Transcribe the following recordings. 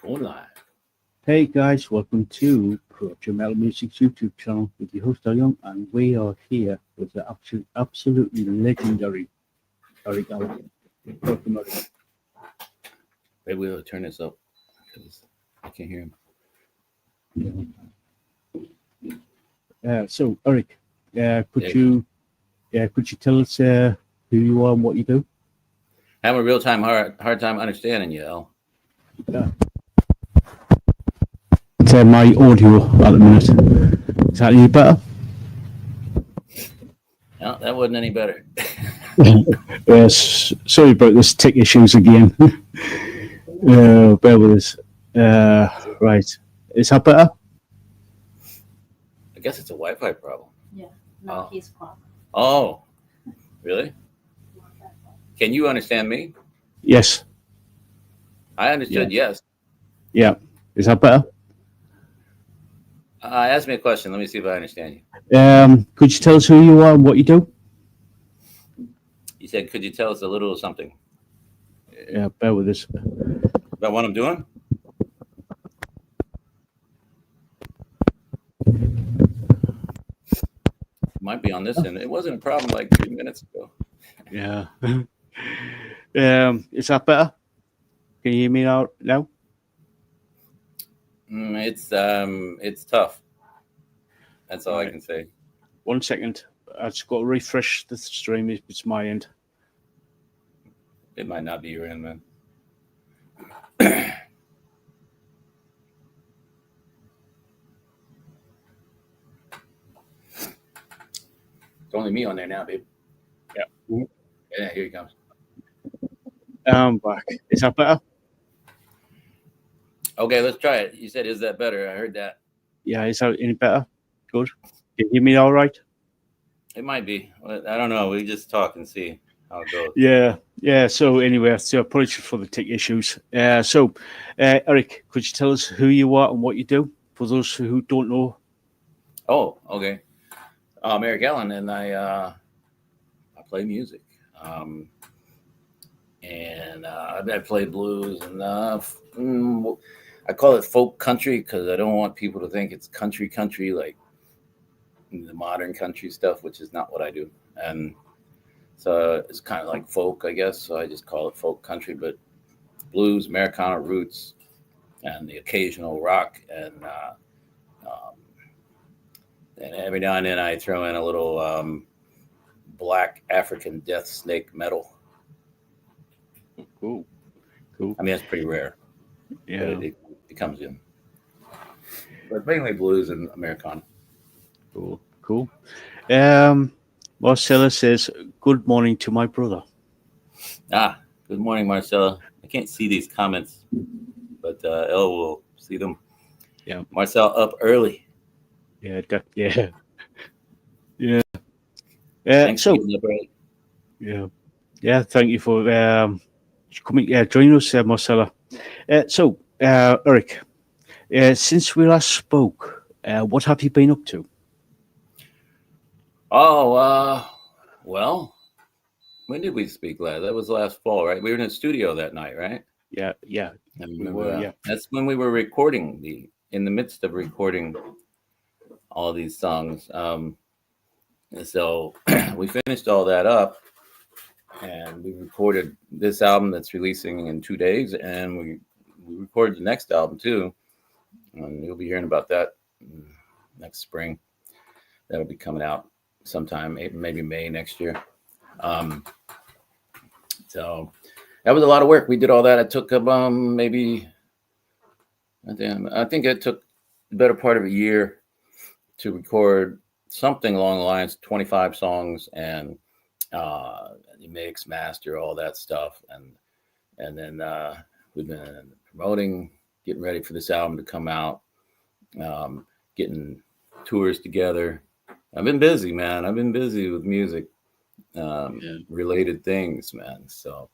Going live. Hey guys, welcome to Project Metal Music's YouTube channel with your host Young, and we are here with the absolutely legendary Eric Allen. Welcome, Eric. Maybe we'll turn this up because I can't hear him. So Eric, Yeah. could you tell us who you are and what you do? Having a real hard time understanding you, El. Yeah. It's my audio at the minute. Is that any better? No, that wasn't any better. Yes. Sorry about this tech issues again. Bear with us. Right. Is that better? I guess it's a Wi-Fi problem. Yeah, not Oh. his problem. Oh, really? Can you understand me? Yes. I understood. Yes. Yeah. Is that better? Ask me a question. Let me see if I understand you. Could you tell us who you are and what you do? You said, could you tell us a little something Yeah, bear with us. about what I'm doing? Might be on this end. It wasn't a problem like 3 minutes ago. Yeah. Is that better? Can you hear me now? It's tough. That's all I Right. can say. 1 second. I just got to refresh the stream. It's my end. It might not be your end, man. It's only me on there now, babe. Yeah. Yeah, here he comes. I'm back. Is that better? Okay, let's try it. You said, is that better? I heard that. Yeah, is that any better? Good. Can you hear me all right? It might be. I don't know. We just talk and see how it goes. Yeah. So anyway, so apologies for the tech issues. Eric, could you tell us who you are and what you do for those who don't know? Oh, okay. I'm Eric Allen, and I play music. I play blues, and I call it folk country because I don't want people to think it's country like the modern country stuff, which is not what I do. And so it's kind of like folk, I guess. So I just call it folk country, but blues, Americana roots, and the occasional rock, and every now and then I throw in a little black African death snake metal. Cool. I mean, that's pretty rare. Yeah. But it comes in. But mainly blues and Americana. Cool. Marcella says, "Good morning to my brother." Good morning, Marcella. I can't see these comments, but Elle will see them. Yeah. Marcel up early. Yeah. Thanks So for getting up early. yeah. Thank you for coming. Joining us, Marcella. Eric, since we last spoke, what have you been up to? Oh, well, when did we speak last? That was last fall, right? We were in the studio that night, right? Yeah. I We remember were, that. yeah. That's when we were recording in the midst of recording all these songs. So we finished all that up, and we recorded this album that's releasing in 2 days, and we recorded the next album too, and you'll be hearing about that next spring. That'll be coming out sometime, maybe May next year. So that was a lot of work. We did all that. It took maybe, I think it took the better part of a year to record something along the lines 25 songs and mix, master, all that stuff, and then we've been promoting, getting ready for this album to come out, getting tours together. I've been busy, man. I've been busy with music related things, man. So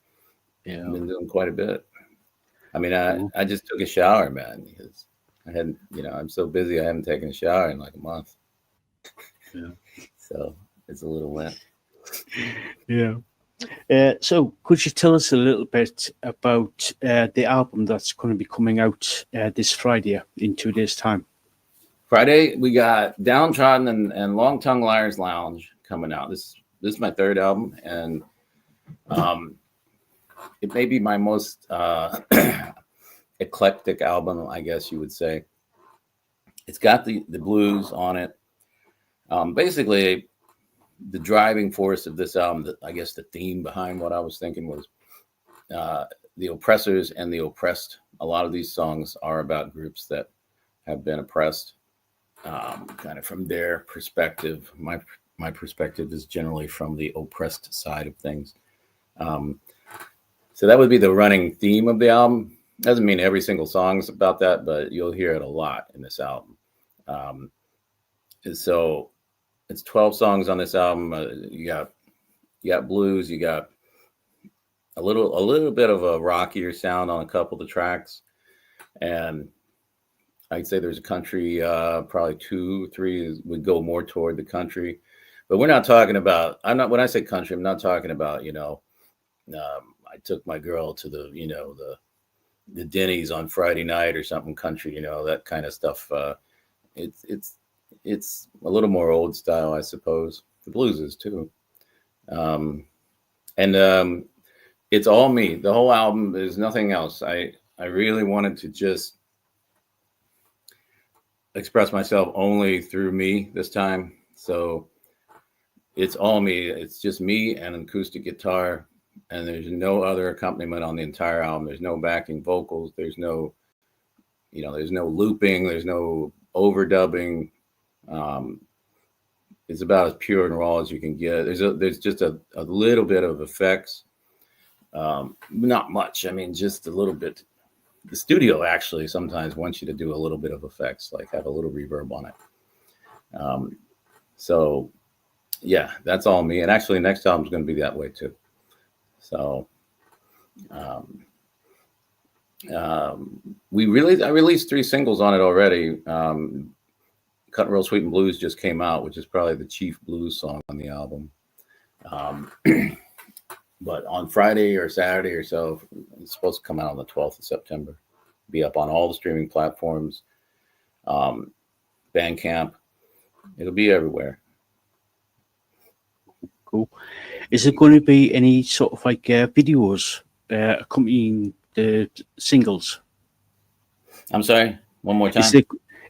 I've been doing quite a bit. I mean, I just took a shower, man, because I hadn't, I'm so busy. I haven't taken a shower in like a month. Yeah. So it's a little wet. Yeah. So, could you tell us a little bit about the album that's going to be coming out this Friday in 2 days' time? Friday, we got Downtrodden and Long Tongue Liars Lounge coming out. This is my third album, and it may be my most eclectic album, I guess you would say. It's got the blues on it. Basically, the driving force of this album, I guess the theme behind what I was thinking was the oppressors and the oppressed. A lot of these songs are about groups that have been oppressed, kind of from their perspective. My perspective is generally from the oppressed side of things. So that would be the running theme of the album. Doesn't mean every single song is about that, but you'll hear it a lot in this album. And so it's 12 songs on this album. You got blues, you got a little bit of a rockier sound on a couple of the tracks, and I'd say there's a country, probably 2, 3 would go more toward the country, but we're not talking about. When I say country, I'm not talking about I took my girl to the Denny's on Friday night or something country, that kind of stuff. It's a little more old style, I suppose. The blues is too. And it's all me. The whole album is nothing else. I really wanted to just express myself only through me this time. So it's all me. It's just me and an acoustic guitar, and there's no other accompaniment on the entire album. There's no backing vocals. There's no looping. There's no overdubbing. It's about as pure and raw as you can get. There's just a little bit of effects. Not much. I mean, just a little bit. The studio actually sometimes wants you to do a little bit of effects, like have a little reverb on it. So yeah, that's all me. And actually next album's going to be that way too. So, I released 3 singles on it already. Cutting Real Sweet and Blues just came out, which is probably the chief blues song on the album. But on Friday or Saturday or so, it's supposed to come out on the 12th of September. Be up on all the streaming platforms, Bandcamp. It'll be everywhere. Cool. Is there going to be any sort of like videos accompanying the singles? I'm sorry, one more time.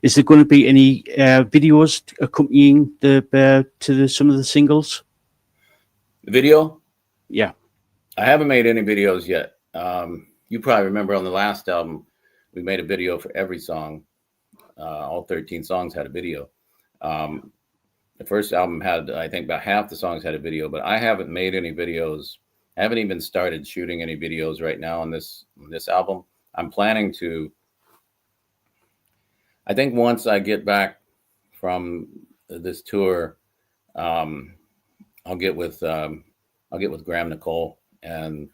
Is there going to be any videos accompanying some of the singles? The video? Yeah. I haven't made any videos yet. You probably remember on the last album, we made a video for every song. All 13 songs had a video. The first album had, I think, about half the songs had a video, but I haven't made any videos. I haven't even started shooting any videos right now on this album. I'm planning to. I think once I get back from this tour, I'll get with Graham Nicole, and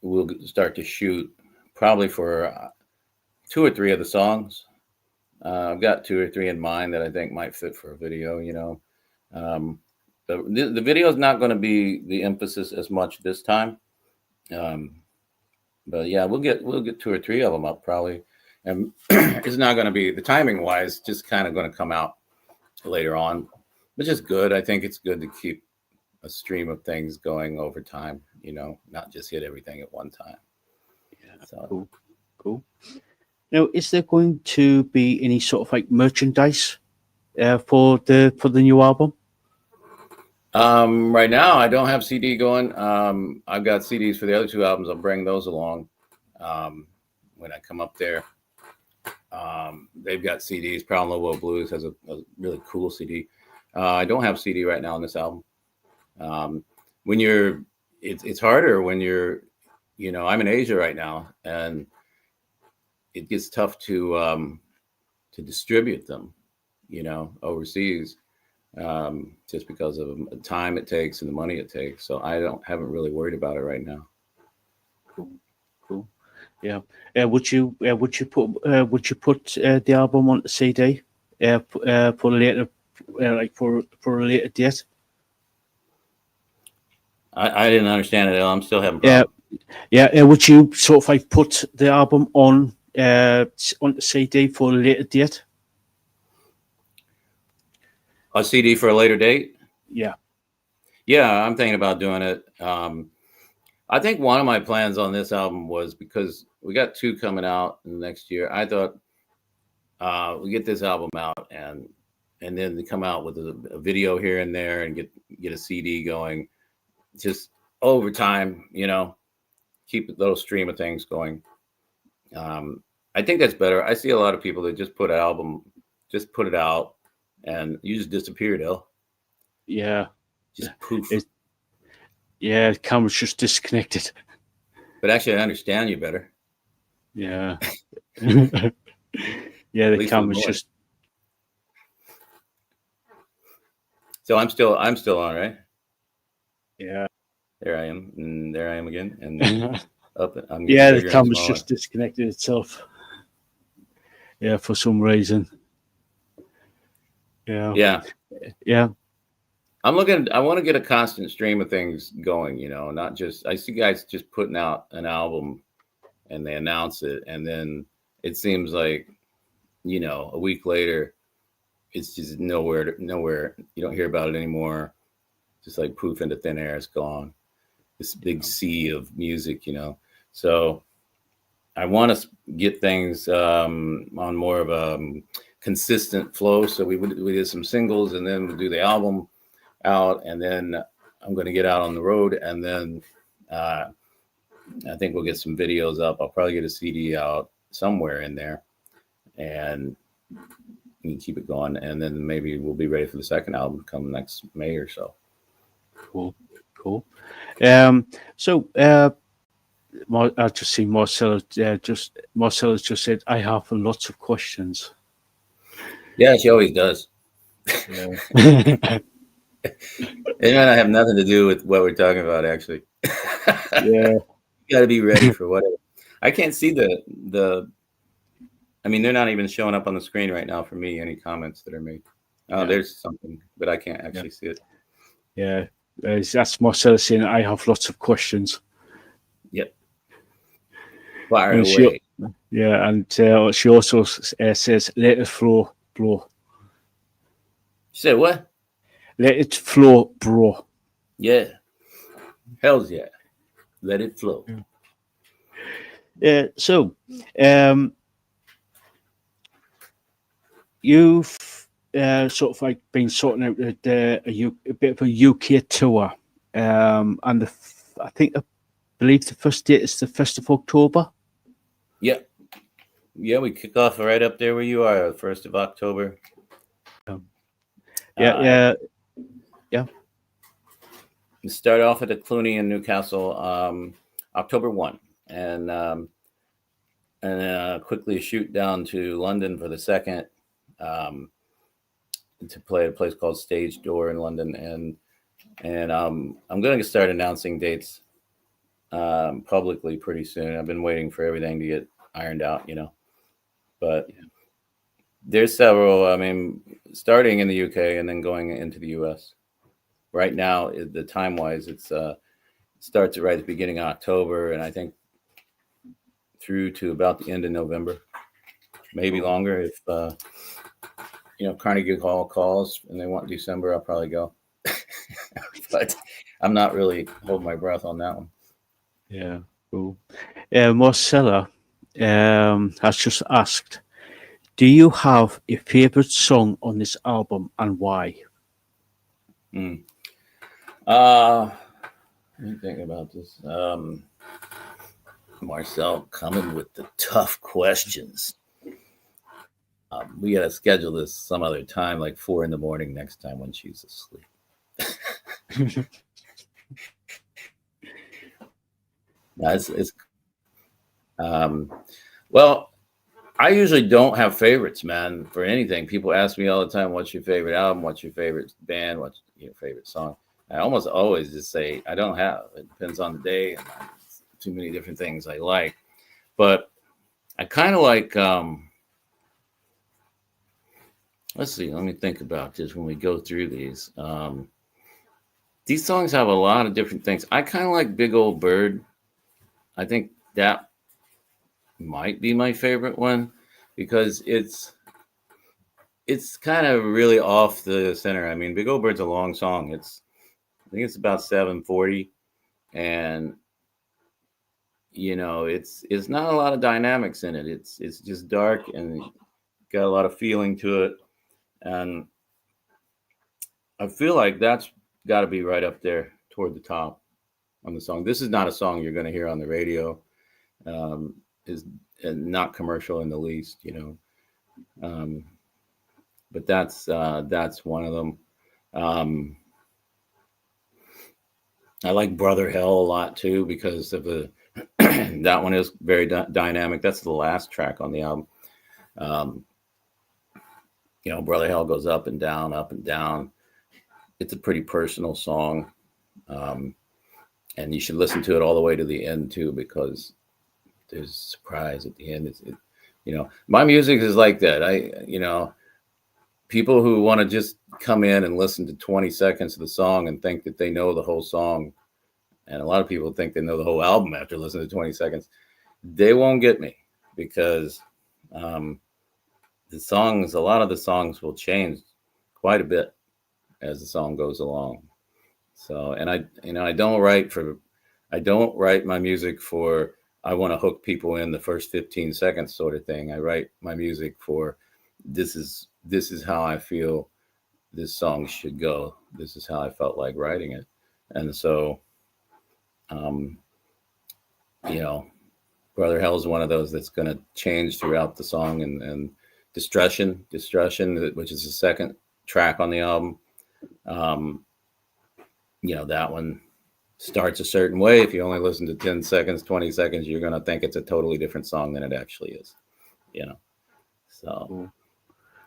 we'll start to shoot probably for 2 or 3 of the songs. I've got 2 or 3 in mind that I think might fit for a video, the video is not going to be the emphasis as much this time. But yeah, we'll get 2 or 3 of them up probably. And it's not going to be, the timing wise, just kind of going to come out later on, which is good. I think it's good to keep a stream of things going over time, not just hit everything at one time. Yeah, so. Cool. Now, is there going to be any sort of like merchandise for the new album? Right now, I don't have CD going. I've got CDs for the other 2 albums. I'll bring those along when I come up there. They've got CDs. Proud and Lobo Blues has a really cool CD. I don't have CD right now on this album. It's harder when you're, I'm in Asia right now, and it gets tough to distribute them, overseas, just because of the time it takes and the money it takes. So I haven't really worried about it right now. Cool. Yeah. Would you put the album on the CD for later, like for a later date? I didn't understand it. I'm still having Yeah, problems. yeah. Would you sort of like put the album on the CD for a later date? A CD for a later date? Yeah, Yeah, I'm thinking about doing it. I think one of my plans on this album was because we got two coming out next year. I thought we get this album out and then they come out with a video here and there and get a CD going just over time, keep a little stream of things going. Um, I think that's better. I see a lot of people that just put an album, just put it out, and you just disappear, though. yeah. Just poof. It, yeah, the camera's just disconnected. But actually, I understand you better. Yeah. Yeah, At the least for the camera's noise. just. So I'm still on, right? Yeah. There I am, and there I am again, and up. I'm getting Yeah, the bigger and camera's smaller. just disconnected itself. Yeah, for some reason. Yeah. Yeah, Yeah. I want to get a constant stream of things going. Not just I see guys just putting out an album and they announce it, and then it seems like a week later it's just nowhere. You don't hear about it anymore. Just like poof into thin air, it's gone. This big sea of music. So I want to get things on more of a consistent flow. So we did some singles, and then we'll do the album out, and then I'm going to get out on the road, and then I think we'll get some videos up. I'll probably get a CD out somewhere in there, and we can keep it going, and then maybe we'll be ready for the second album come next May or so. Cool. So I just see Marcella. Marcella's just said, "I have lots of questions." Yeah, she always does. Yeah. It might not have nothing to do with what we're talking about, actually. Yeah. You got to be ready for whatever. I can't see the. I mean, they're not even showing up on the screen right now for me. Any comments that are made? Oh, Yeah. There's something, but I can't actually see it. Yeah. That's Marcella saying, "I have lots of questions." Yep. Fire And away. yeah, and she also says, "Let it flow, bro. You said what? Let it flow, bro." Yeah. Hell's yeah. Let it flow. So, you've sort of like been sorting out a bit of a UK tour, and I believe the first date is the 1st of October. Yeah. Yeah, we kick off right up there where you are, 1st of October. Yeah. We start off at the Clooney in Newcastle, October 1. And quickly shoot down to London for the second, to play at a place called Stage Door in London. And I'm going to start announcing dates publicly pretty soon. I've been waiting for everything to get ironed out, but there's several. I mean, starting in the UK and then going into the US. Right now, the time wise, it's starts right at the beginning of October, and I think through to about the end of November, maybe longer. If Carnegie Hall calls and they want December, I'll probably go. But I'm not really holding my breath on that one. Yeah, cool. Marcella has just asked, "Do you have a favorite song on this album and why?" Let me think about this. Marcel coming with the tough questions. We got to schedule this some other time, like 4 a.m. next time when she's asleep. Well, I usually don't have favorites, man, for anything. People ask me all the time, what's your favorite album? What's your favorite band? What's your favorite song? I almost always just say, I don't have. It depends on the day. And too many different things I like. But I kind of like, let's see, let me think about this when we go through these. these songs have a lot of different things. I kind of like Big Old Bird. I think that might be my favorite one because it's kind of really off the center. I mean, Big Old Bird's a long song. I think it's about 7:40, and it's not a lot of dynamics in it. It's just dark and got a lot of feeling to it, and I feel like that's got to be right up there toward the top on the song. This is not a song you're going to hear on the radio. Is and not commercial in the least, but that's one of them. Um, I like Brother Hell a lot too because of the that one is very dynamic. That's the last track on the album. Um, Brother Hell goes up and down, up and down. It's a pretty personal song, um, and you should listen to it all the way to the end too because there's a surprise at the end. My music is like that. People who want to just come in and listen to 20 seconds of the song and think that they know the whole song, and a lot of people think they know the whole album after listening to 20 seconds, they won't get me because a lot of the songs will change quite a bit as the song goes along. So, and I don't write my music for, I want to hook people in the first 15 seconds sort of thing. I write my music for, this is how I feel this song should go. This is how I felt like writing it. And so, um, you know, Brother Hell is one of those that's going to change throughout the song, and Destruction, which is the second track on the album. Um, that one starts a certain way. If you only listen to 10 seconds, 20 seconds, you're going to think it's a totally different song than it actually is, So Cool.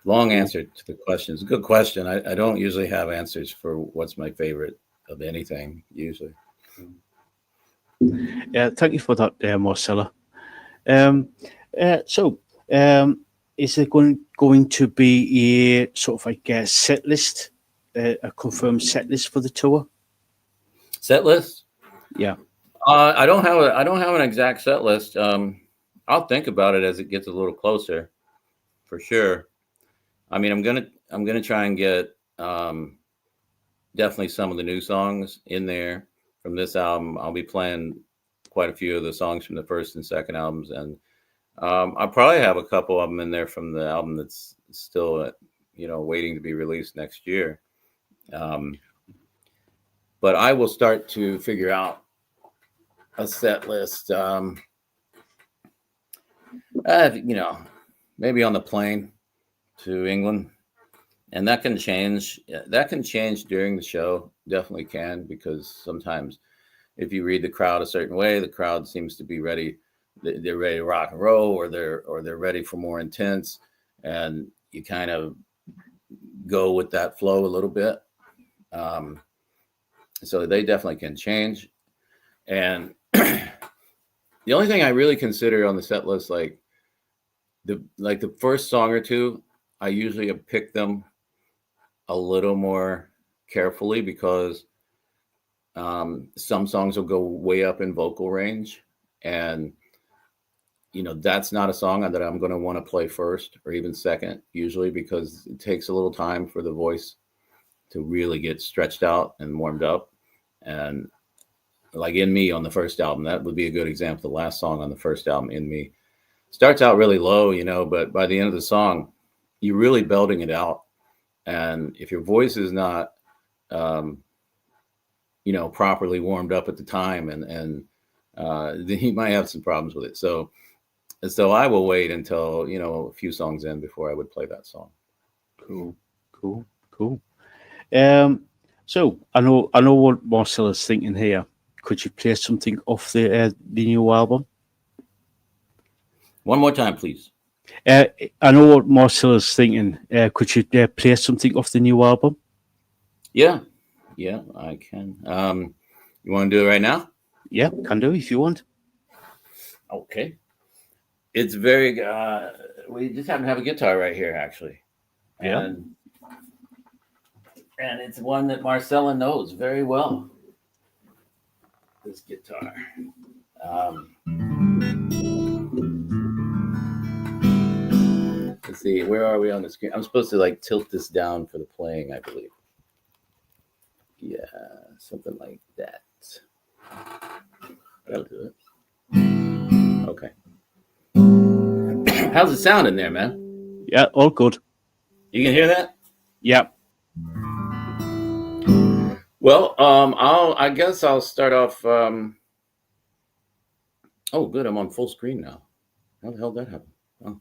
long answer to the question. It's a good question. I don't usually have answers for what's my favorite of anything, usually. Yeah, thank you for that, Marcella. Um, so, is there going to be a sort of like a set list, a confirmed set list for the tour? Set list? Yeah. I don't have an exact set list. I'll think about it as it gets a little closer, for sure. I mean, I'm gonna try and get definitely some of the new songs in there from this album. I'll be playing quite a few of the songs from the first and second albums, and I'll probably have a couple of them in there from the album that's still, waiting to be released next year. Um, but I will start to figure out a set list. Maybe on the plane to England, and that can change. That can change during the show. Definitely can, because sometimes if you read the crowd a certain way, the crowd seems to be ready. They're ready to rock and roll, or they're ready for more intense, and you kind of go with that flow a little bit. So they definitely can change. And the only thing I really consider on the set list, like the first song or two, I usually pick them a little more carefully because some songs will go way up in vocal range, and that's not a song that I'm going to want to play first or even second, usually, because it takes a little time for the voice to really get stretched out and warmed up. And like In Me on the first album, that would be a good example. The last song on the first album, In Me, starts out really low, but by the end of the song, you're really belting it out. And if your voice is not, properly warmed up at the time, and then you might have some problems with it. So I will wait until, a few songs in before I would play that song. Cool. So I know what Marcella's thinking here. Could you play something off the new album? One more time, please. I know what Marcella's thinking. Could you play something off the new album? Yeah, I can. You want to do it right now? Yeah, can do if you want. Okay. It's very. We just happen to have a guitar right here, actually. Yeah. And And it's one that Marcella knows very well. This guitar. Let's see, where are we on the screen? I'm supposed to like tilt this down for the playing, I believe. Yeah, something like that. That'll do it. Okay. How's it sound in there, man? Yeah, all good. You can hear that? Yeah. Well, I guess I'll start off. Oh, good, I'm on full screen now. How the hell did that happen? Oh.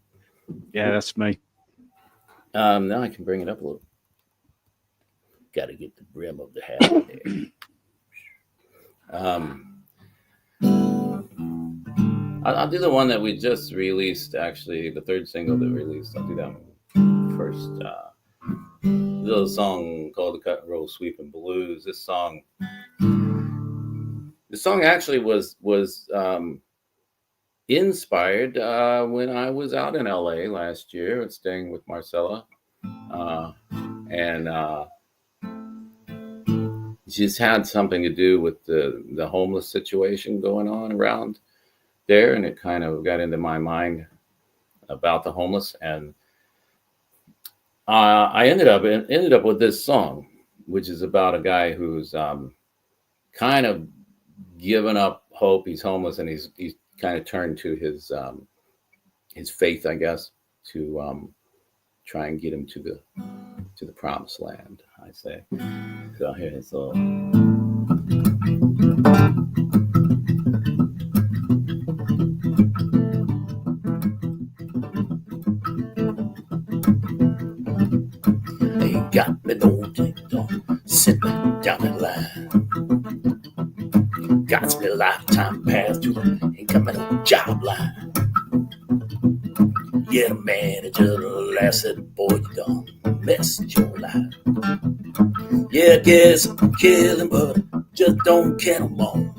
Yeah, that's me. Now I can bring it up a little. Got to get the brim of the hat there. I'll do the one that we just released. Actually, the third single that we released. I'll do that one first. Little song called "The Cut and Roll Sweeping Blues." This song actually was inspired when I was out in LA last year, staying with Marcella, and just had something to do with the homeless situation going on around there, and it kind of got into my mind about the homeless, and I ended up with this song, which is about a guy who's kind of given up hope. He's homeless, and he's kind of turned to his faith, I guess, to try and get him to the promised land, I say. So here it's all. They got me no don't sit me down in line. Got me a lifetime pass to the ain't got me no job line. Yeah, the manager laughed said, boy, you done messed your life. Yeah, I guess I'm killing, but I just don't care no more.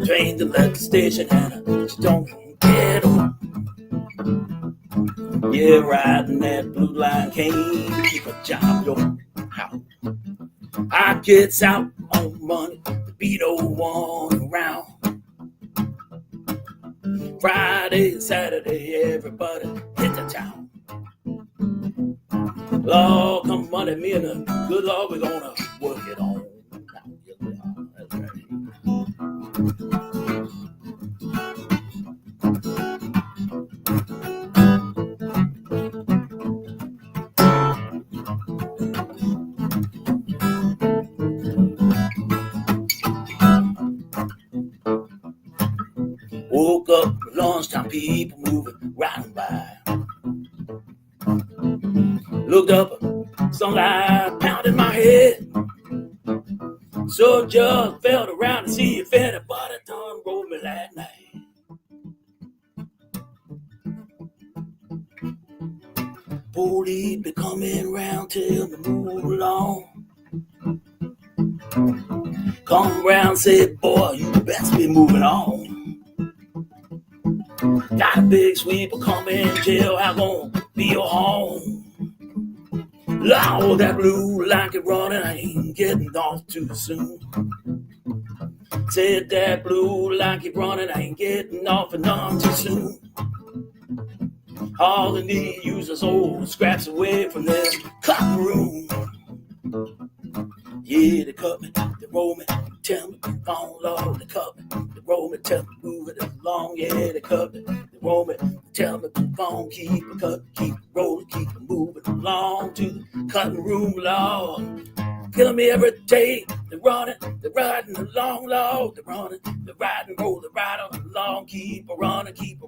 Train to the station and I just don't care no more. Yeah, riding that blue line can't keep a job, yo. How? I gets out on money to be no one around. Friday, Saturday, everybody hit the town. Lord, come money, me and the good Lord, we're gonna work it on. That's right. Woke up lunchtime, people moving right by. Looked up, sunlight pounded my head. So just felt around to see if anybody done rolled me that night. Police be coming round, tell me move along. Come round, say, boy, you best be moving on. Got a big sweeper coming, tell how gonna be your home. Lord, that blue like it running, I ain't getting off too soon. Said that blue like it running, I ain't getting off and none too soon. All the need users old scraps away from this cotton room. Yeah, they cut me, they roll me, tell me, oh Lord, they cut me, they roll me, tell me, move it along. Yeah, they cut me, they roll me, tell me, on, keep it cut, keep it rolling, keep it moving along to the cutting room, Lord. Killing me every day, they're running, they're riding along, Lord, they're running, they're riding, roll, they're riding along, keep it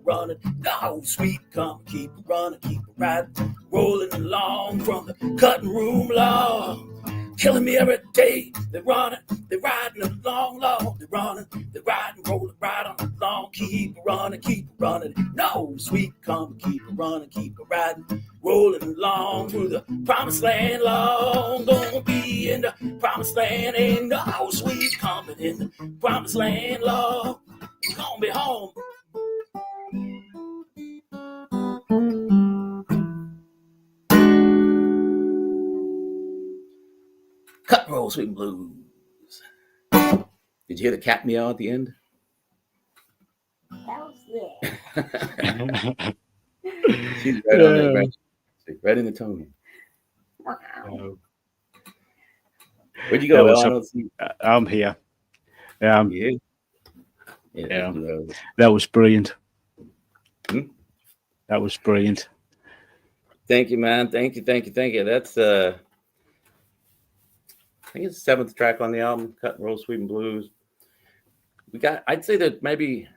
running, no, sweet, come, keep it running, keep it riding, rolling along from the cutting room, Lord. Killing me every day, they're running, they're riding along, Lord, they're running, they're riding, rolling, riding along, keep it running, no, sweet, come, keep it running, keep it riding, rolling along through the promised land, Lord, gonna be in the promised land, ain't no sweet coming in the promised land, Lord, gonna be home. roll sweet blues. Did you hear the cat meow at the end? That was it. She's right on there, right in the tone. Wow. Where'd you go? That was I don't see. I'm here. Yeah. Yeah. That was brilliant. Hmm? That was brilliant. Thank you, man. Thank you. That's I think it's the 7th track on the album, Cut and Roll Sweet and Blues. I'd say that maybe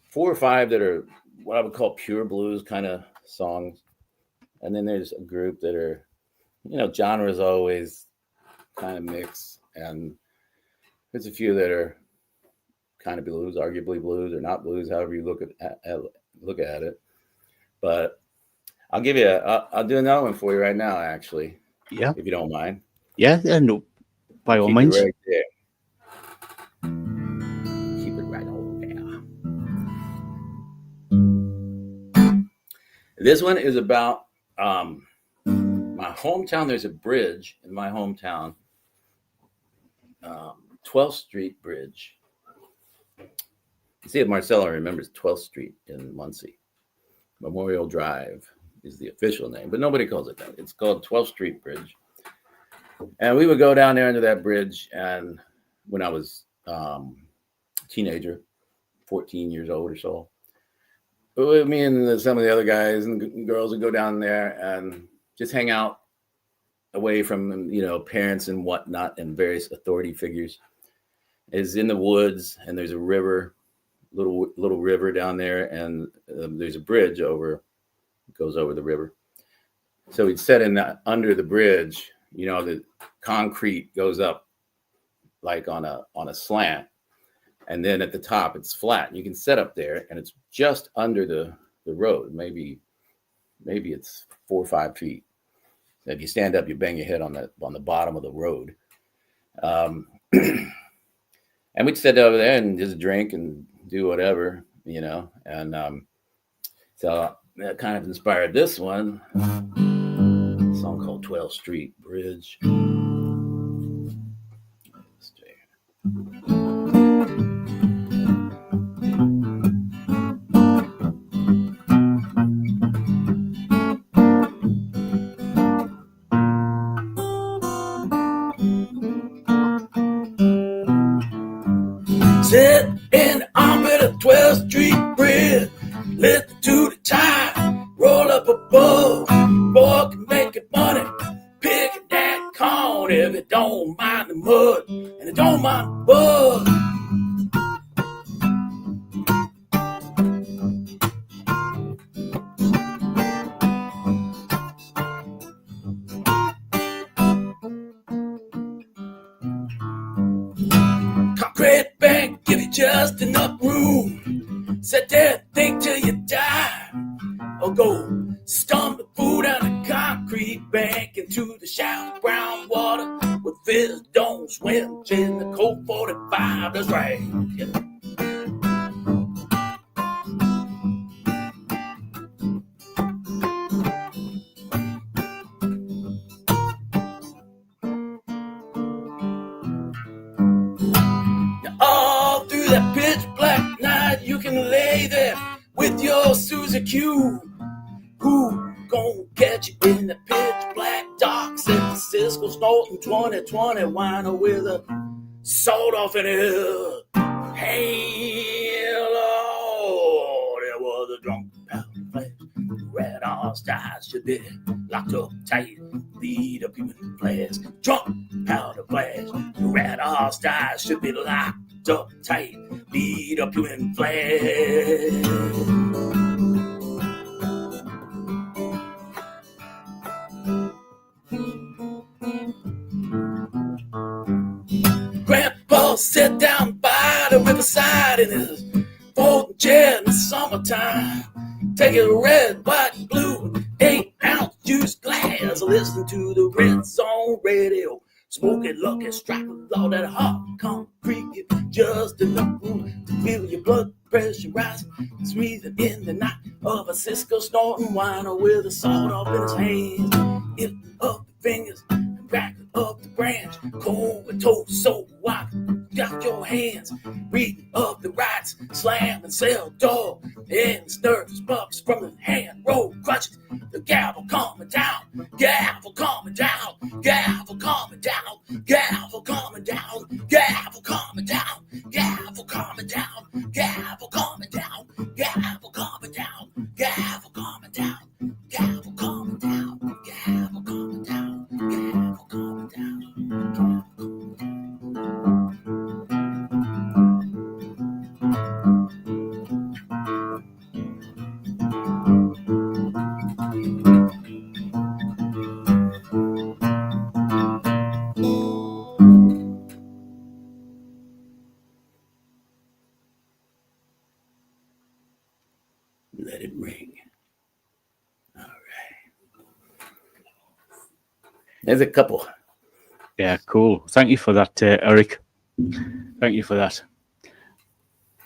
4 or 5 that are what I would call pure blues kind of songs. And then there's a group that are, genres always kind of mix. And there's a few that are kind of blues, arguably blues or not blues, however you look at it. But I'll give you I'll do another one for you right now, actually. Yeah. If you don't mind. Yeah, no. By all means. Right there. Keep it right over there. This one is about my hometown. There's a bridge in my hometown, 12th Street Bridge. See if Marcelo remembers 12th Street in Muncie. Memorial Drive is the official name, but nobody calls it that. It's called 12th Street Bridge. And we would go down there under that bridge. And when I was a teenager, 14 years old or so, me and some of the other guys and girls would go down there and just hang out away from, parents and whatnot and various authority figures. It's in the woods, and there's a river, little river down there, and there's a bridge goes over the river. So we'd set in under the bridge. The concrete goes up like on a slant, and then at the top it's flat. You can set up there, and it's just under the road. Maybe it's 4 or 5 feet. If you stand up, you bang your head on the bottom of the road. And we'd sit over there and just drink and do whatever, And so that kind of inspired this one. A song called 12th Street Bridge. Sitting on the 12th Street Bridge, listen to the chime roll up above. Boy can make it money, picking that corn if it don't mind the mud and it don't mind the bug. Concrete bank, give you just enough room. Sit there, think till you die. Or go stumble food down the concrete bank into the shallow brown water where fish don't swim in the cold 45. That's right. Yeah. All through that pitch black night, you can lay there with your Susie Q. Who gon' catch you in the pitch black dark San Francisco snorting 2020 wino with a sawed off in it. Hey, Lord, there was a drunk powder flash. Red all stars should be locked up tight. Lead up human flash. Drunk powder flash. Red all stars should be locked up tight. Lead up human flash. Grandpa sat down by the riverside in his folding chair in the summertime, taking a red, white, and blue 8-ounce juice glass, listening to the Red Zone radio, smoking Lucky Strike with all that hot concrete, just enough room to feel your blood pressure rise. He's breathing in the night of a Cisco snorting wino with a sawed off in his hands, lifting up the fingers and cracking up the brain. branch, comatose, so why got your hands reading up the rights, slam and sell door, and nervous bumps from the hand roll crunches. The gavel coming down, gavel coming down, gavel coming down, gavel coming down, gavel coming down, gavel coming down, gavel coming down, gavel coming down, gavel coming down, gavel coming down, gavel coming down, gavel coming down. Let it ring. All right. There's a couple. Yeah, cool. Thank you for that, Eric. Thank you for that.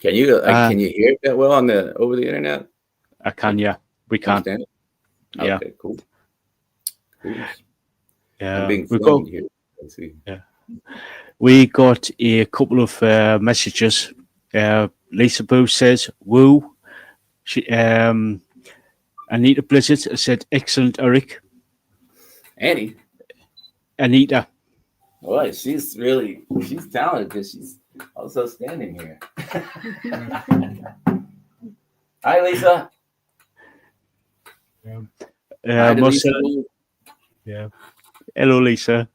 Can you hear it that well on the over the internet? I can, yeah. We can. Understand it? Yeah. Okay, cool. Cool. Yeah. I'm being we filmed here. Let's see. Yeah. We got a couple of messages. Lisaboo says, woo. She, Anita Blizzard said, excellent, Eric. Annie. Anita. Boy, she's talented because she's also standing here. Hi, Lisa. Hi to Marcella, Lisa. yeah. Hello, Lisa.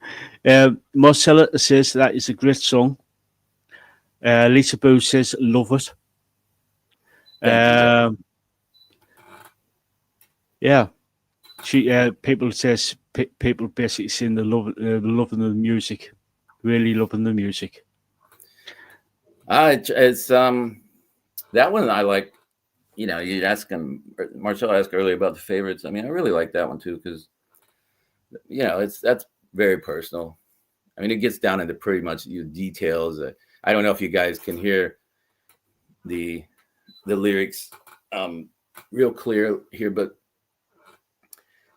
Marcella says that is a great song. Lisaboo says, love it. Thank you. Yeah. She people says people basically saying the loving the music, really loving the music. It's that one I like. You know, you ask him. Marcel asked earlier about the favorites. I mean, I really like that one too because you know that's very personal. I mean, it gets down into pretty much the details. I don't know if you guys can hear the lyrics real clear here, but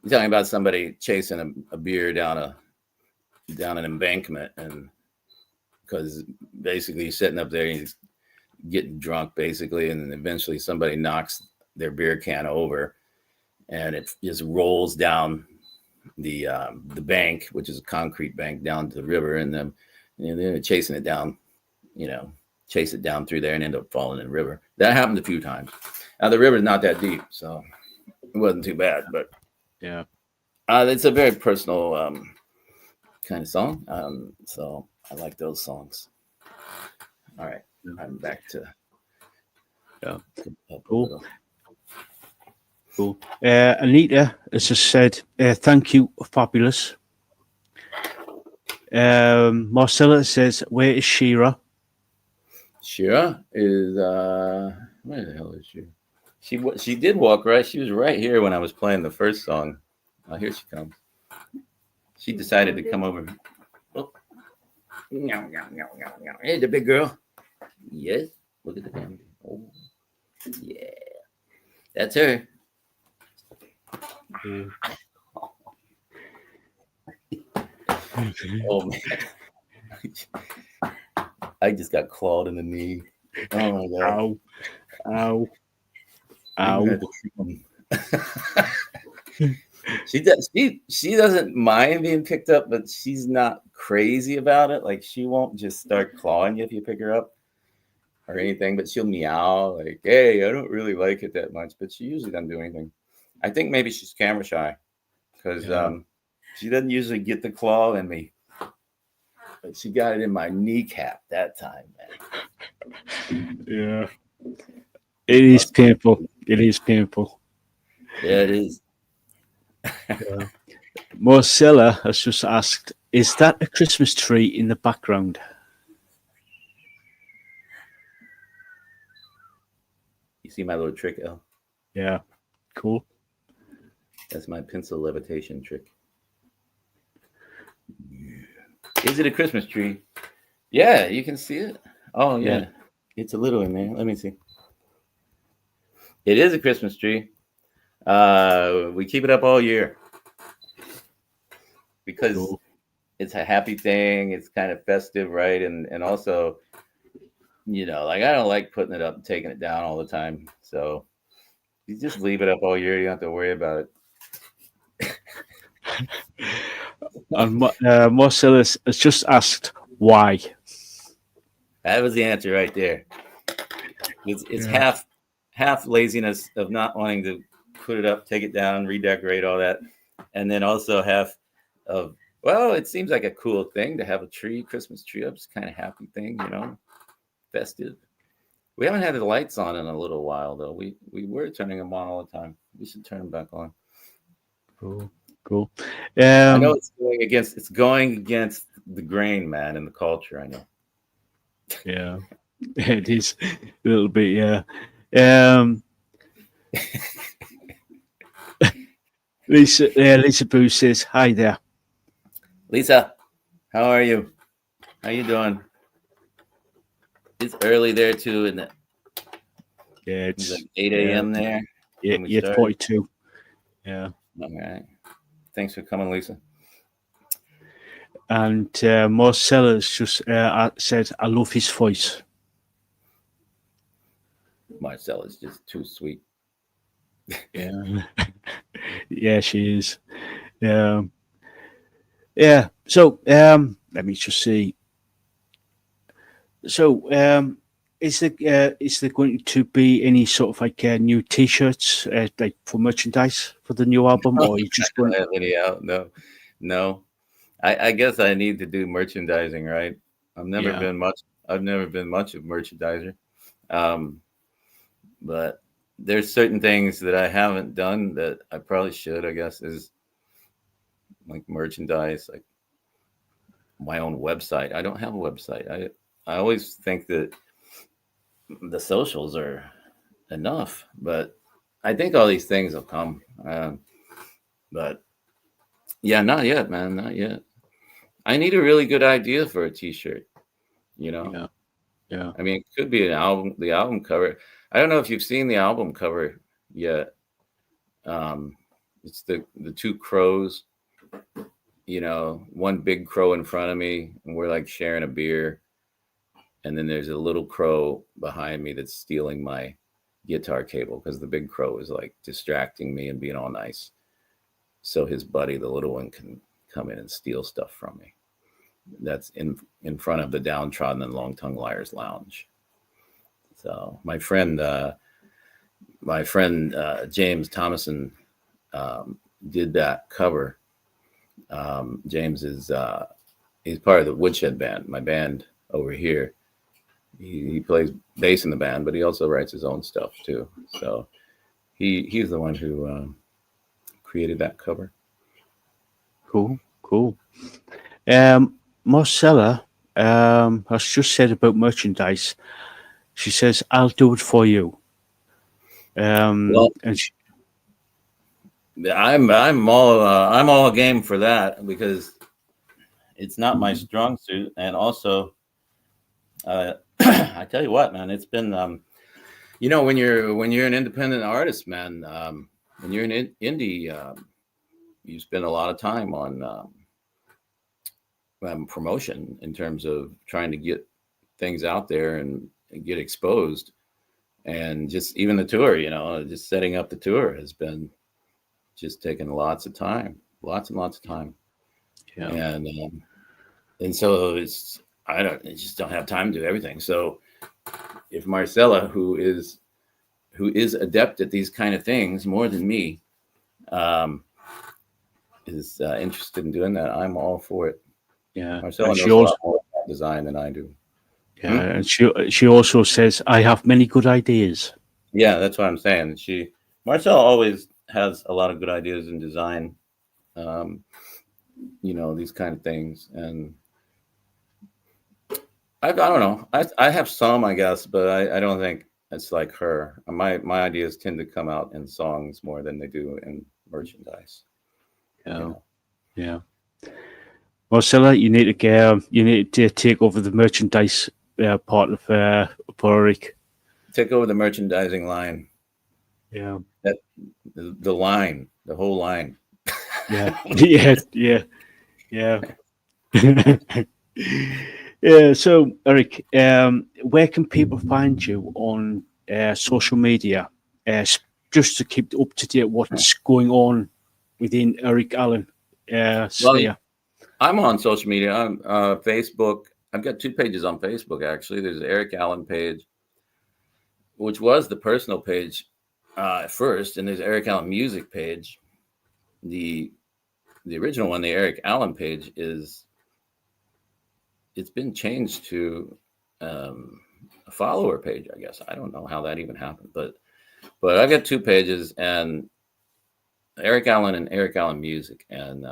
you're talking about somebody chasing a beer down an embankment, and because basically he's sitting up there and he's getting drunk basically, and then eventually somebody knocks their beer can over and it just rolls down the bank, which is a concrete bank, down to the river, and then they're chasing it down, chase it down through there and end up falling in the river. That happened a few times. Now the river's not that deep, so it wasn't too bad, but yeah, it's a very personal kind of song. So I like those songs. All right, I'm back to cool. Cool. Anita has just said, "Thank you, fabulous." Marcella says, "Where is Shira?" Shira is where the hell is she? She did walk right. She was right here when I was playing the first song. Oh, here she comes. She decided to come over. Oh. Hey, the big girl. Yes. Look at the camera. Oh, yeah. That's her. Oh man. I just got clawed in the knee. Oh my god. Ow. Ow. She doesn't mind being picked up, but she's not crazy about it. Like she won't just start clawing you if you pick her up or anything, but she'll meow like, hey, I don't really like it that much, but she usually doesn't do anything. I think maybe she's camera shy because she doesn't usually get the claw in me. But she got it in my kneecap that time, man. Yeah. It is painful. It is painful. Yeah, it is. Yeah. Marcella has just asked, is that a Christmas tree in the background? You see my little trick, El? Yeah. Cool. That's my pencil levitation trick. Is it a Christmas tree? Yeah, you can see it. Oh, yeah. It's a little in there. Let me see. It is a Christmas tree. We keep it up all year because it's a happy thing. It's kind of festive, right? And also, like I don't like putting it up and taking it down all the time. So you just leave it up all year. You don't have to worry about it. And Marcellus has just asked why. That was the answer right there. It's Yeah. half laziness of not wanting to put it up, take it down, redecorate all that, and then also half of, well, it seems like a cool thing to have a Christmas tree up. It's kind of happy thing, festive. We haven't had the lights on in a little while though. We were turning them on all the time. We should turn them back on. Cool. I know it's going against the grain, man, in the culture. I know. Yeah, it is a little bit. Yeah. Lisaboo says hi there. Lisa, how are you? How you doing? It's early there too, isn't it? Yeah, It's it's like 8 a.m. there. Yeah, when we 8:42. Yeah. All right. Thanks for coming, Lisa. And Marcellus just said, "I love his voice." Marcel is just too sweet. Yeah, yeah, she is. Yeah, yeah. So, let me just see. So, is there going to be any sort of like new T-shirts, like for merchandise for the new album, or are you just I don't going? have any out. No. I guess I need to do merchandising, right? Yeah, I've never been much of merchandiser. Um, but there's certain things that I haven't done that I probably should, I guess, is like merchandise, like my own website. I don't have a website. I always think that the socials are enough, but I think all these things will come. But yeah, not yet, man, not yet. I need a really good idea for a T-shirt. You know, yeah, yeah. I mean, it could be the album cover. I don't know if you've seen the album cover yet. Um, it's the two crows. One big crow in front of me, and we're like sharing a beer, and then there's a little crow behind me that's stealing my guitar cable because the big crow is like distracting me and being all nice, so his buddy, the little one, can come in and steal stuff from me. That's in front of the Downtrodden and Long Tongue Liars Lounge. So my friend James Thomason did that cover. James is he's part of the Woodshed band, my band over here. He plays bass in the band, but he also writes his own stuff too. So he's the one who created that cover. Cool. Marcella has just said about merchandise. She says, "I'll do it for you." Well, And she, I'm all game for that because it's not my strong suit, and also I tell you what, man, it's been when you're an independent artist, man, when you're an indie, you spend a lot of time on promotion in terms of trying to get things out there and get exposed, and just even the tour, just setting up the tour has been just taking lots of time, lots and lots of time, yeah, and so I just don't have time to do everything. So if Marcella, who is adept at these kind of things more than me, is interested in doing that, I'm all for it. yeah. Marcella And she knows a also, lot more about design than I do. yeah, and she also says, "I have many good ideas." Yeah, that's what I'm saying. Marcella always has a lot of good ideas in design, um, these kind of things. And I don't know. I have some, I guess, but I don't think it's like her. My ideas tend to come out in songs more than they do in merchandise. Yeah, yeah. Marcella, you need to take over the merchandise part of Porrick. Take over the merchandising line. Yeah, That the whole line. yeah, yeah, yeah, yeah. Yeah. So, Eric, where can people find you on social media, just to keep up to date what's going on within Eric Allen Well, sphere? I'm on social media. I'm Facebook. I've got 2 pages on Facebook actually. There's the Eric Allen page, which was the personal page at first, and there's Eric Allen music page. The original one, the Eric Allen page, it's been changed to a follower page. I guess I don't know how that even happened, but I've got 2 pages, and Eric Allen and Eric Allen music, and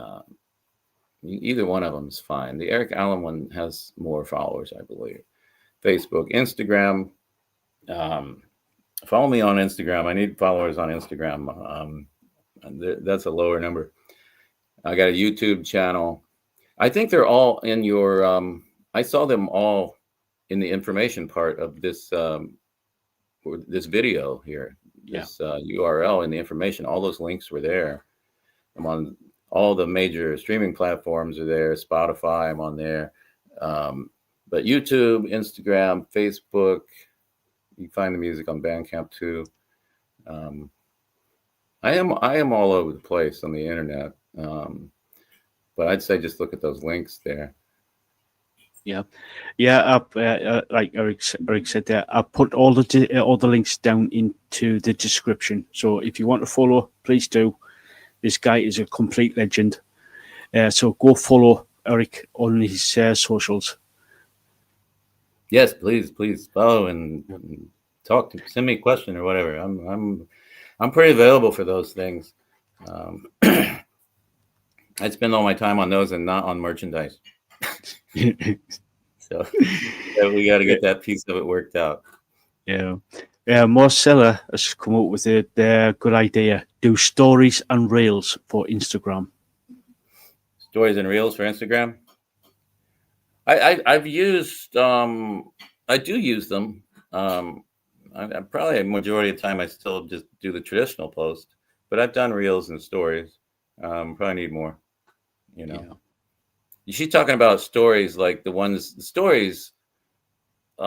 either one of them is fine. The Eric Allen one has more followers, I believe. Facebook, Instagram. Um, Follow me on Instagram. I need followers on Instagram. That's a lower number. I got a YouTube channel. I think they're all in your. I saw them all in the information part of this this video here. This URL in the information. All those links were there. I'm on all the major streaming platforms are there. Spotify, I'm on there. But YouTube, Instagram, Facebook. You can find the music on Bandcamp too. I am all over the place on the internet, but I'd say just look at those links there. Yeah, yeah. Like Eric said there, I put all the links down into the description. So if you want to follow, please do. This guy is a complete legend. So go follow Eric on his socials. Yes, please follow and talk to, send me a question or whatever. I'm pretty available for those things. I spend all my time on those and not on merchandise. So we got to get that piece of it worked out. Yeah. Marcella has come up with a good idea. Do stories and reels for Instagram. Stories and reels for Instagram. I've used I do use them. I probably a majority of the time I still just do the traditional post, but I've done reels and stories. Probably need more. You know. Yeah. She's talking about stories like the stories. They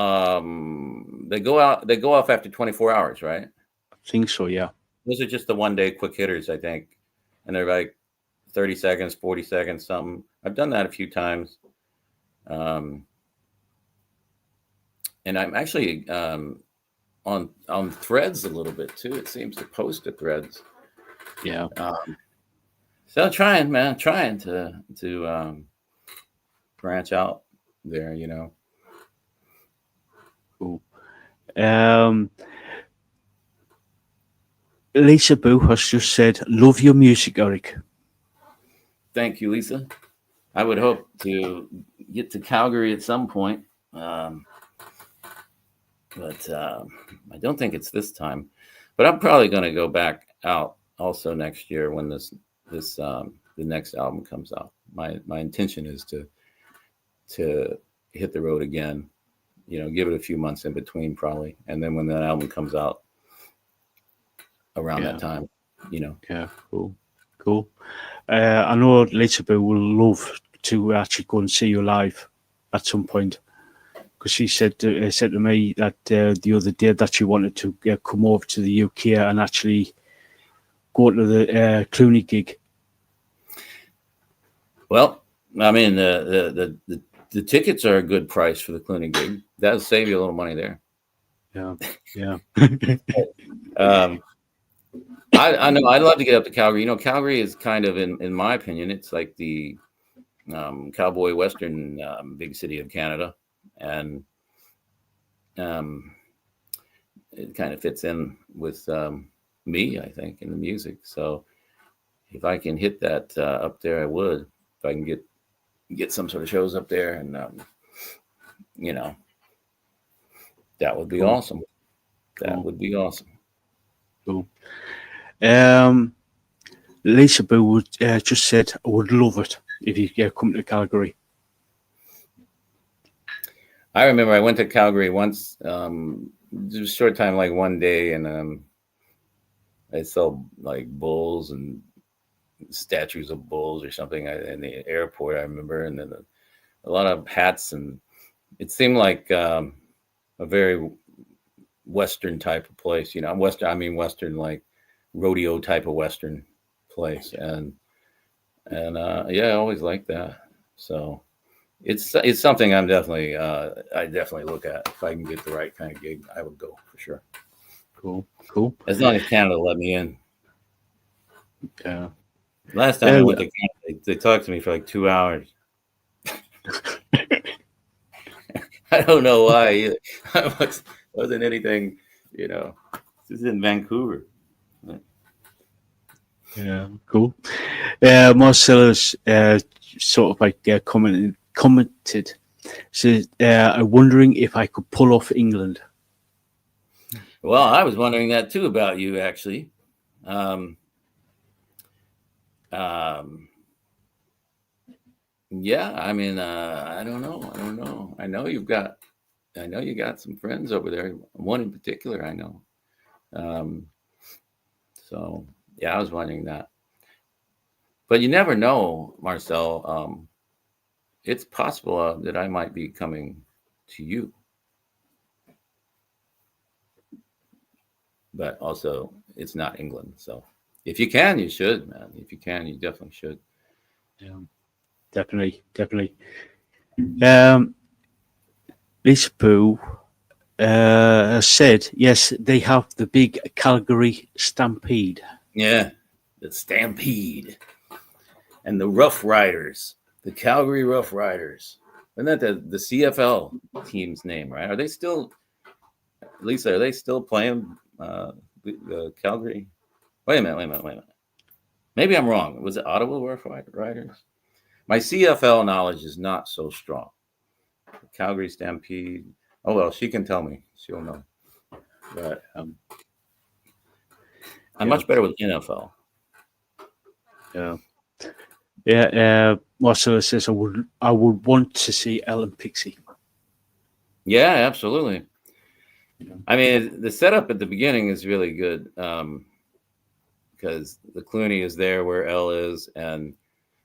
go off after 24 hours, right? I think so. Yeah. Those are just the 1 day quick hitters, I think, and they're like 30 seconds, 40 seconds, something. I've done that a few times. And I'm actually on Threads a little bit too. It seems to post to Threads. Yeah. So trying to branch out there, you know. Cool. Lisaboo has just said, "Love your music, Eric." Thank you, Lisa. I would hope to get to Calgary at some point, but I don't think it's this time. But I'm probably going to go back out also next year when the next album comes out. My intention is to hit the road again. You know, give it a few months in between probably, and then when that album comes out around that time, you know. Yeah. Cool. I know Lisaboo will love to actually go and see you live at some point, because she said to me that the other day that she wanted to come over to the UK and actually go to the Clooney gig. Well, I mean, the tickets are a good price for the Clooney gig. That'll save you a little money there. Yeah. I know I'd love to get up to Calgary. You know, Calgary is kind of, in my opinion, it's like the cowboy western big city of Canada, and it kind of fits in with me, I think, in the music. So if I can hit that up there, I would. If I can get some sort of shows up there, and you know, that would be awesome. That would be awesome. Cool. Lisaboo would just said, "I would love it if you come to Calgary." I remember I went to Calgary once, just a short time, like 1 day, and I saw like bulls and statues of bulls or something in the airport. I remember, and then a lot of hats, and it seemed like a very Western type of place. Western. I mean Western, like rodeo type of Western place, and yeah, I always liked that. So it's something I definitely look at. If I can get the right kind of gig, I would go for sure. Cool. As long as Canada let me in. Yeah. Last time I went to Canada, they talked to me for like 2 hours. I don't know why either. Wasn't anything, This is in Vancouver. Yeah, cool. Marcellus sort of like commented. Says, I'm wondering if I could pull off England. Well, I was wondering that too about you, actually. Yeah, I mean, I don't know. I know you got some friends over there. One in particular, I know. So yeah, I was wondering that. But you never know, Marcel. It's possible that I might be coming to you. But also, it's not England. So if you can, you should, man. If you can, you definitely should. Yeah, definitely. Lisaboo said, yes, they have the big Calgary Stampede. Yeah, the Stampede and the Rough Riders, the Calgary Rough Riders. Isn't that the CFL team's name, right? Are they still, Lisa? Are they still playing the Calgary? Wait a minute. Maybe I'm wrong. Was it Ottawa Rough Riders? My CFL knowledge is not so strong. The Calgary Stampede. Oh well, she can tell me. She'll know. But I'm much better with NFL. Yeah. Marcelo says I would want to see Ellen Pixie. Yeah, absolutely. I mean, the setup at the beginning is really good because the Clooney is there where Elle is, and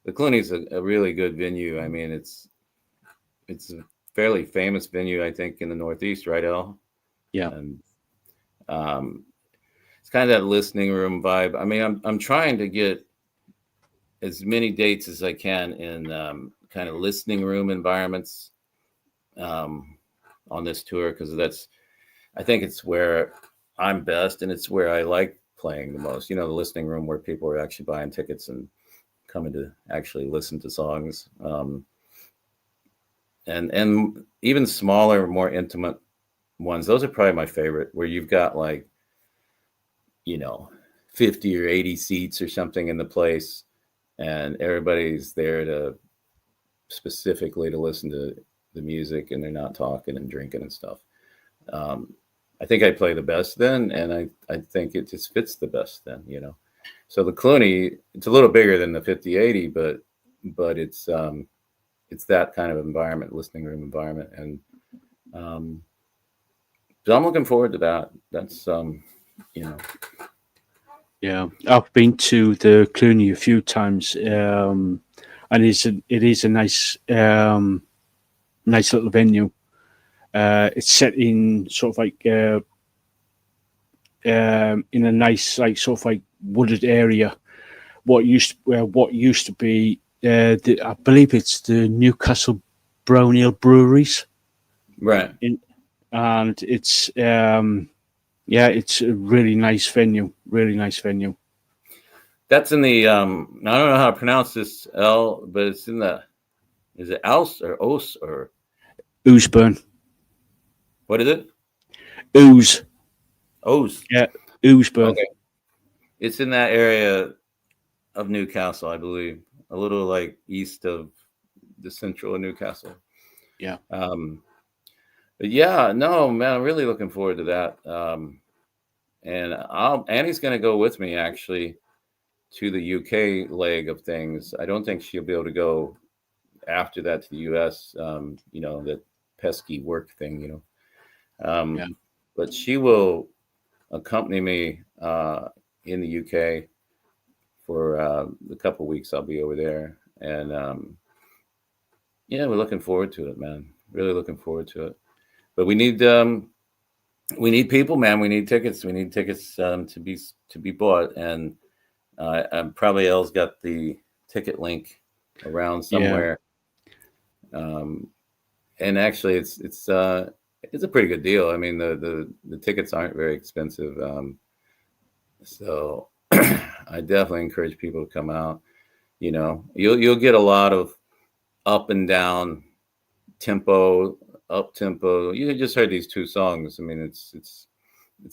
the Clooney's a really good venue. I mean, it's a fairly famous venue, I think, in the Northeast, right, Elle? Yeah. And it's kind of that listening room vibe. I mean, I'm trying to get as many dates as I can in kind of listening room environments on this tour because I think it's where I'm best and it's where I like playing the most. The listening room where people are actually buying tickets and coming to actually listen to songs. And even smaller, more intimate ones. Those are probably my favorite, where you've got 50 or 80 seats or something in the place, and everybody's there specifically to listen to the music, and they're not talking and drinking and stuff. I think I play the best then, and I think it just fits the best then, So the Clooney, it's a little bigger than the 50/80, but it's that kind of environment, listening room environment, and so I'm looking forward to that. That's Yeah, I've been to the Clooney a few times, and it is a nice little venue. It's set in sort of like in a nice sort of like wooded area. What used to be, I believe it's the Newcastle Brown Ale Breweries, right. And it's it's a really nice venue. Really nice venue. That's in the I don't know how to pronounce this L, but it's in is it Ouse or Os or Ooseburn? What is it? Ouse. Yeah, Ooseburn. Okay. It's in that area of Newcastle, I believe, a little like east of the central of Newcastle. Yeah. But yeah, no, man, I'm really looking forward to that. And Annie's going to go with me actually to the UK leg of things. I don't think she'll be able to go after that to the US. That pesky work thing. But she will accompany me in the UK for the couple of weeks I'll be over there, and Yeah, we're looking forward to it, man. Really looking forward to it. But we need people, man. We need tickets. We need tickets to be bought, and probably Elle's got the ticket link around Yeah. somewhere. And actually, it's a pretty good deal. I mean, the tickets aren't very expensive, so I definitely encourage people to come out. You know, you'll get a lot of up and down tempo, up tempo. You just heard these two songs. I mean, it's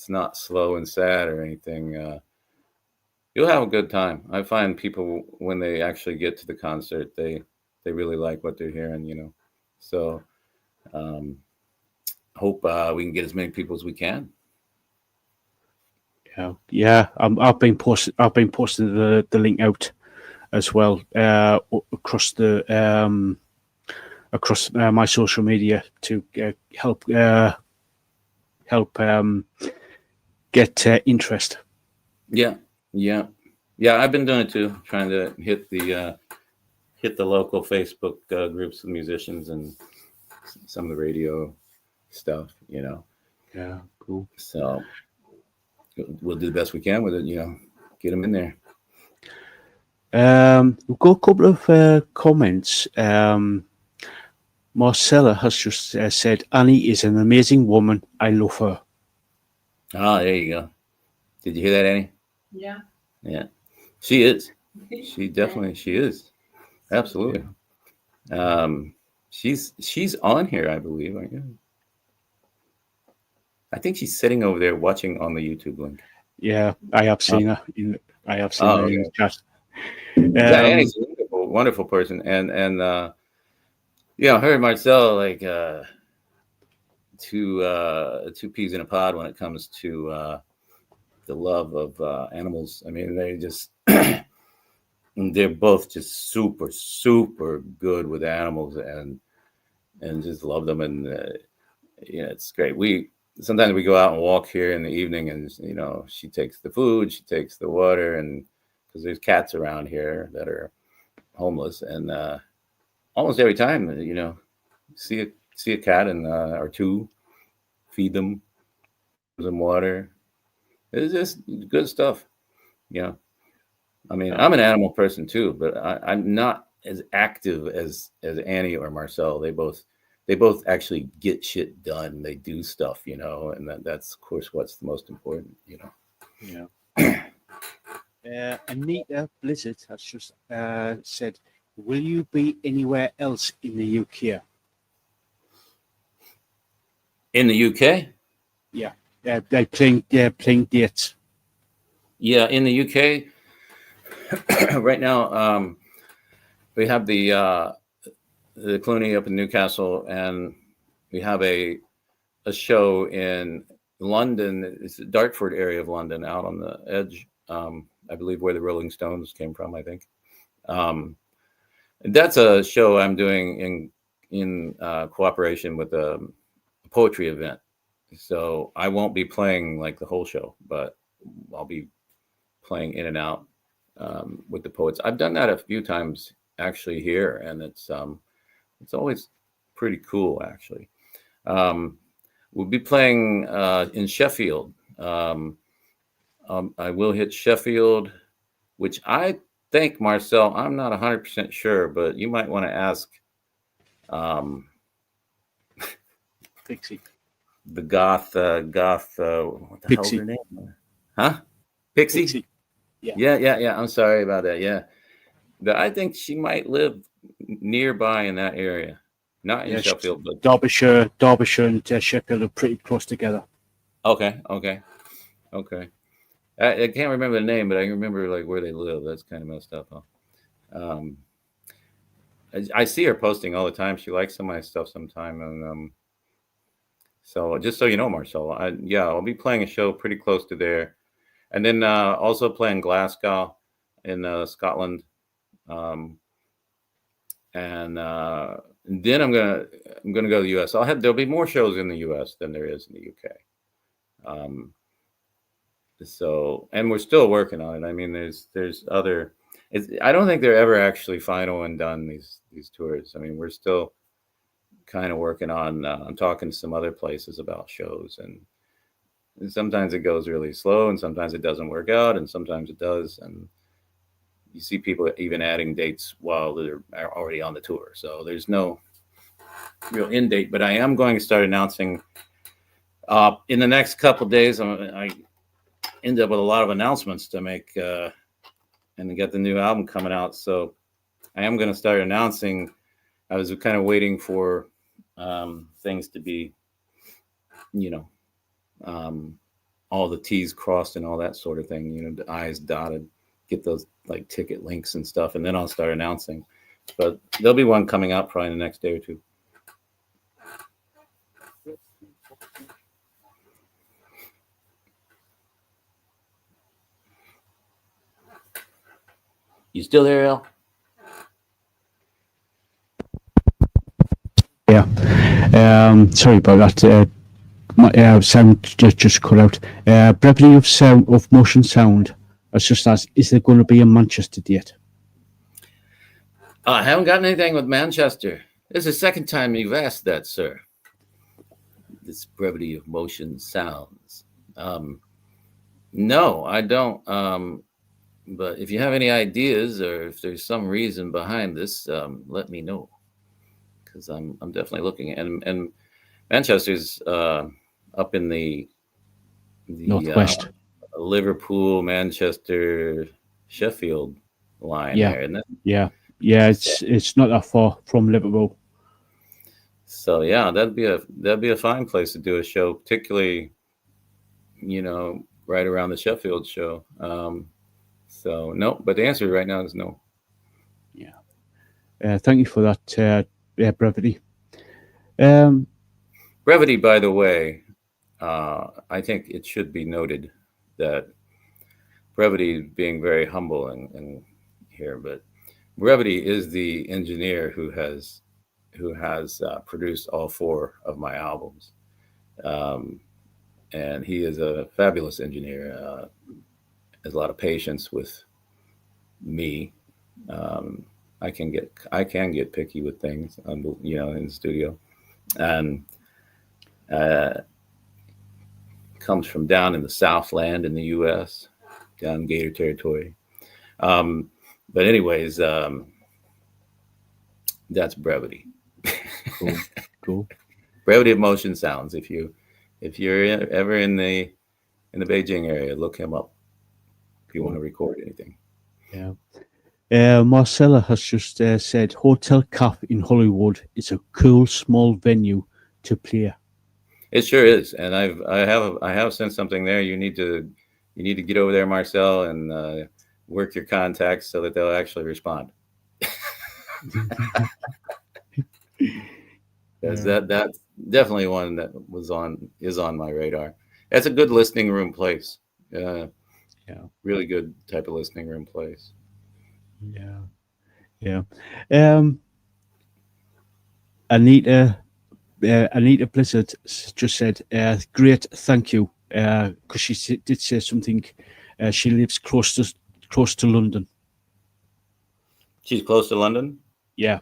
not slow and sad or anything. You'll have a good time. I find people when they actually get to the concert, they really like what they're hearing. You know, so um, hope we can get as many people as we can. Yeah. I've been posting the link out as well across my social media to help get interest. Yeah, yeah, yeah. I've been doing it too, trying to hit the local Facebook groups of musicians and some of the radio stuff. You know, Yeah, cool. so we'll do the best we can with it. You know, get them in there. We've got a couple of comments. Marcella has just said, Annie is an amazing woman. I love her. Ah, there you go. Did you hear that, Annie? Yeah. Yeah, she is. She is. Absolutely. She's on here, I believe. Aren't you? I think she's sitting over there watching on the YouTube link. Yeah, I have seen her. I have seen her in the chat. Yeah, Annie's a wonderful, wonderful person, and you know, her and Marcel like two peas in a pod when it comes to the love of animals. I mean, they just they're both just super, super good with animals and just love them. And you know, it's great. Sometimes we go out and walk here in the evening, and you know, she takes the food, she takes the water, and because there's cats around here that are homeless, and almost every time, you know, see a cat and or two, feed them some water. It's just good stuff, you know. I mean, I'm an animal person too, but I'm not as active as Annie or Marcel. They both actually get shit done. They do stuff, you know, and that's of course what's the most important, you know. Yeah. Anita Blizzard has just said, will you be anywhere else in the UK? In the UK? Yeah. They're playing dates. Yeah, in the UK right now, we have the Clooney up in Newcastle, and we have a show in London. It's the Dartford area of London, out on the edge. I believe where the Rolling Stones came from. I think that's a show I'm doing in cooperation with a poetry event. So I won't be playing like the whole show, but I'll be playing in and out with the poets. I've done that a few times actually here, and it's always pretty cool actually. We'll be playing in Sheffield. I will hit Sheffield, which I think, Marcel, I'm not 100% sure, but you might want to ask Pixie. the goth, what the Pixie. hell's her name? Huh? Pixie? Yeah. I'm sorry about that. Yeah. I think she might live nearby in that area. Not in Sheffield, but Derbyshire and Sheffield are pretty close together. Okay. I can't remember the name, but I can remember like where they live. That's kind of messed up, huh? I see her posting all the time. She likes some of my stuff sometime, and so just so you know, Marcel, I'll be playing a show pretty close to there, and then also playing Glasgow in Scotland, and then I'm gonna go to the U.S. There'll be more shows in the U.S. than there is in the U.K. So, and we're still working on it. I mean, there's other, I don't think they're ever actually final and done, these tours. I mean, we're still kind of working on. I'm talking to some other places about shows, and sometimes it goes really slow, and sometimes it doesn't work out, and sometimes it does. And you see people even adding dates while they're already on the tour. So there's no real end date. But I am going to start announcing in the next couple of days. I end up with a lot of announcements to make, and get the new album coming out. So I am going to start announcing. I was kind of waiting for things to be, you know, all the T's crossed and all that sort of thing. The I's dotted. Get those like ticket links and stuff, and then I'll start announcing. But there'll be one coming out probably in the next day or two. You still there, Al? Yeah. Sorry about that. My sound just cut out. Brevity of motion sound. I was just asked, is there going to be a Manchester date? I haven't gotten anything with Manchester. This is the second time you've asked that, sir. This brevity of motion sounds. No, I don't. But if you have any ideas or if there's some reason behind this, let me know, because I'm definitely looking. And Manchester's up in the Northwest. Liverpool, Manchester, Sheffield line there, isn't it? Yeah. It's not that far from Liverpool. So yeah, that'd be a fine place to do a show, particularly right around the Sheffield show. So no, but the answer right now is no. Yeah. Thank you for that, brevity. Brevity, by the way, I think it should be noted that brevity being very humble and here, but brevity is the engineer who has produced all 4 of my albums, and he is a fabulous engineer. Has a lot of patience with me. I can get picky with things, in the studio, and comes from down in the Southland in the U.S., down Gator territory. But anyways, that's brevity. Cool. Brevity of motion sounds. If you're ever in the Beijing area, look him up if you want to record anything. Yeah. Marcella has just said Hotel Cap in Hollywood is a cool small venue to play. It sure is, and I have sent something there. You need to get over there, Marcel, and work your contacts so that they'll actually respond. Because that's definitely one that is on my radar. That's a good listening room place. Really good type of listening room place. Yeah. Anita Blizzard just said, "Great, thank you," because she did say something. She lives close to London. She's close to London. Yeah.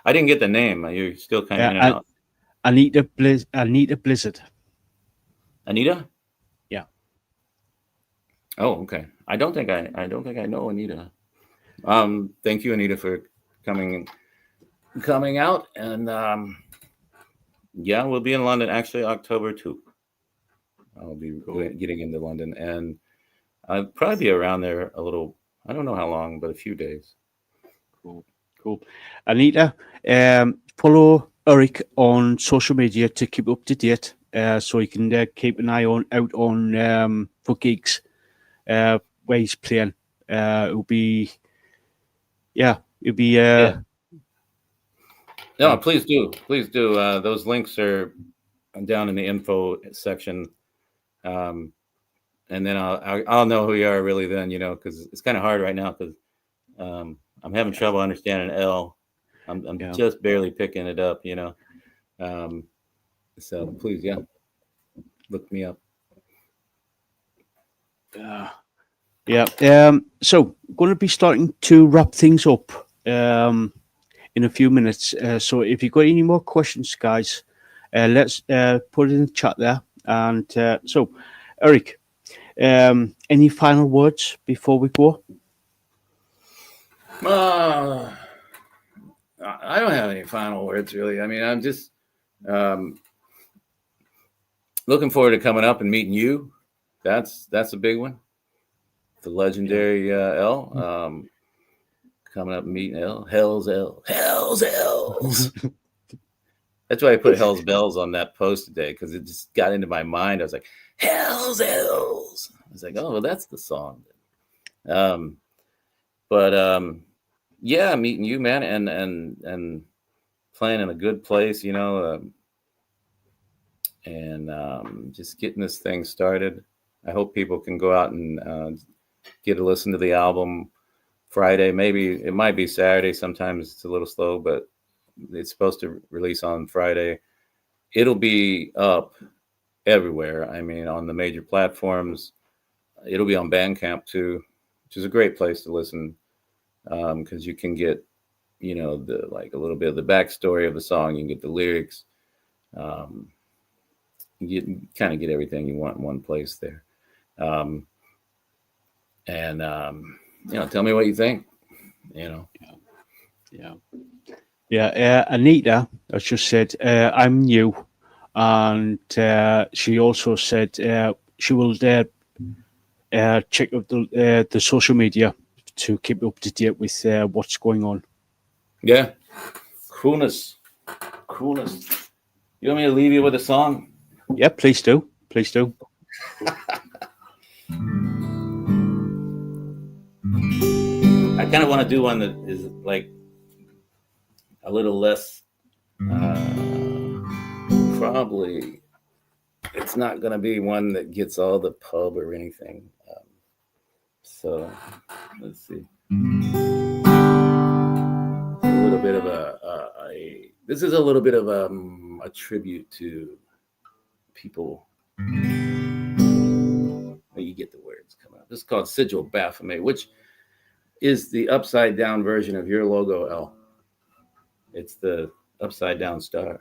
I didn't get the name. You're still kind of in and out. Anita Blizzard. Anita? Yeah. Oh, okay. I don't think I know Anita. Thank you, Anita, for coming out, and we'll be in London actually October 2. I'll be getting into London, and I'll probably be around there a little. I don't know how long, but a few days. Cool. Anita, follow Eric on social media to keep up to date, so you can keep an eye out on for gigs where he's playing. It'll be. No, please do. Those links are down in the info section, and then I'll know who you are really then. Because it's kind of hard right now because I'm having trouble understanding L. I'm just barely picking it up. So please, look me up. Yeah. So going to be starting to wrap things up in a few minutes. So if you've got any more questions, guys, let's put it in the chat there. And so, Eric, any final words before we go? I don't have any final words really. I mean, I'm just um, looking forward to coming up and meeting you. That's a big one. The legendary L. Coming up and meeting L. Hell's L. Hell's L's. That's why I put Hell's Bells on that post today, because it just got into my mind. I was like, Hell's L's. I was like, oh, well, that's the song. But yeah, meeting you, man, and playing in a good place, and just getting this thing started. I hope people can go out and get a listen to the album Friday. Maybe it might be Saturday. Sometimes it's a little slow, but it's supposed to release on Friday. It'll be up everywhere. I mean, on the major platforms. It'll be on Bandcamp too, which is a great place to listen, because you can get, the like a little bit of the backstory of the song. You can get the lyrics. You kind of get everything you want in one place there. And tell me what you think. Yeah. Anita has just said, I'm new. And she also said she will check out the social media to keep up to date with what's going on. Yeah. Coolness. You want me to leave you with a song? Yeah, please do. Please do. I kind of want to do one that is like a little less, probably it's not going to be one that gets all the pub or anything. So let's see. A little bit of this is a little bit of a tribute to people. You get the words coming up. This is called Sigil Baphomet, which is the upside down version of your logo, L. It's the upside down star.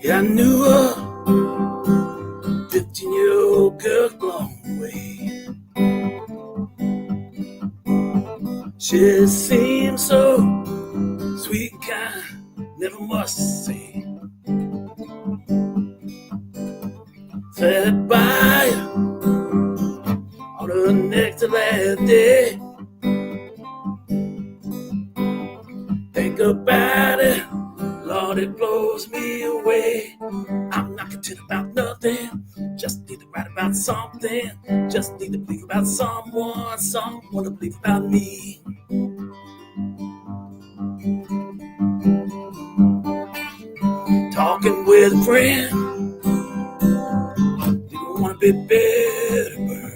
Yeah, I knew a 15-year-old girl long way. She seemed so sweet, kind, never must say. Sat by on her next to last day. Think about it, Lord, it blows me away. I'm not content about nothing, just need to write about something. Just need to believe about someone to believe about me. Talking with a friend, you don't want to be better, bird.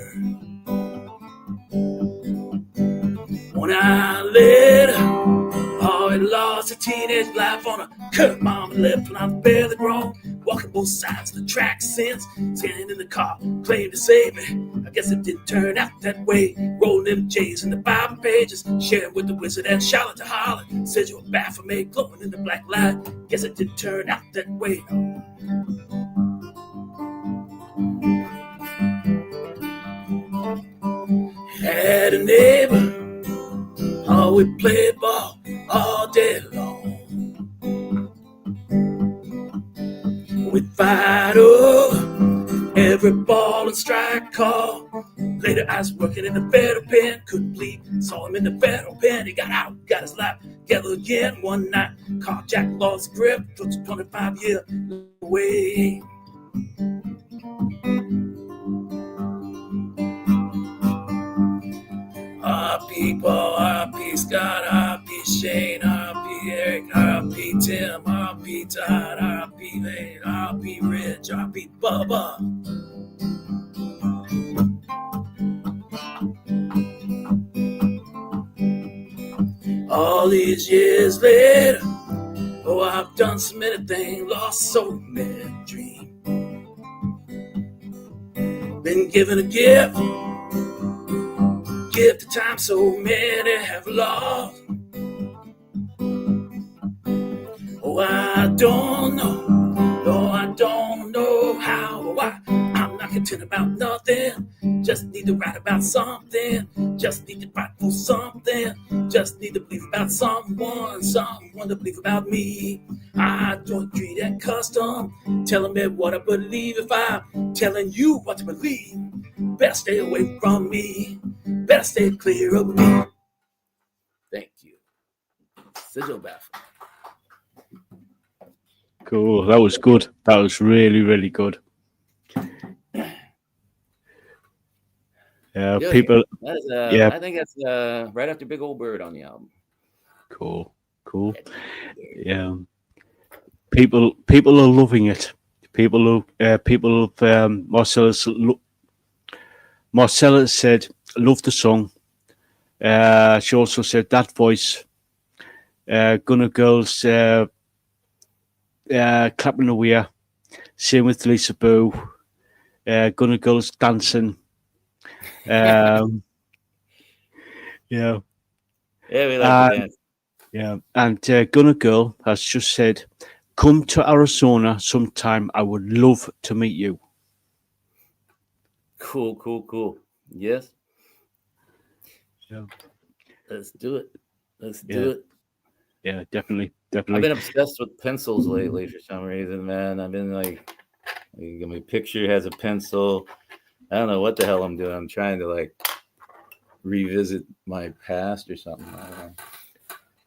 When I later, oh, I lost a teenage life on a curb. Mama left when I was barely grown. Walking both sides of the track since. Standing in the car, claimed to save me. I guess it didn't turn out that way. Rolling them J's in the Bible pages. Sharing with the wizard and Charlotte to holler. Said you were bad for me, glowing in the black light. Guess it didn't turn out that way. Had a neighbor. Oh, we played ball all day long. We'd fight over every ball and strike call. Later, I was working in the federal pen, couldn't bleed. Saw him in the federal pen. He got out, got his life together again one night. Carjacked, lost grip, took 25 years away. R.I.P. Paul, R.I.P. Scott, R.I.P. Shane, R.I.P. Eric, R.I.P. Tim, R.I.P. Todd, R.I.P. Lane, R.I.P. Rich, R.I.P. Bubba. All these years later, oh, I've done so many things, lost so many dreams. Been given a gift of time so many have lost. Oh, I don't know, no, I don't know how or why. I'm not content about nothing, just need to write about something, just need to fight for something, just need to believe about someone to believe about me. I don't treat that custom, telling me what I believe. If I'm telling you what to believe, better stay away from me, better stay clear of me. Thank you. Sigil Baffle. Cool. That was good. That was really, really good. Good. People. That is, Yeah. I think that's right after Big Old Bird on the album. Cool. Yeah. People are loving it. Marcella said, love the song. She also said that voice. Gunner Girls clapping away. Same with Lisaboo. Gunner Girls dancing. Yeah. Yeah, we like to dance. Yeah. And Gunner Girl has just said, come to Arizona sometime. I would love to meet you. Cool. Yes. Yeah. Let's do it. Do it. Yeah, definitely. I've been obsessed with pencils lately for some reason, man. I've been like my picture has a pencil. I don't know what the hell I'm doing. I'm trying to like revisit my past or something. I don't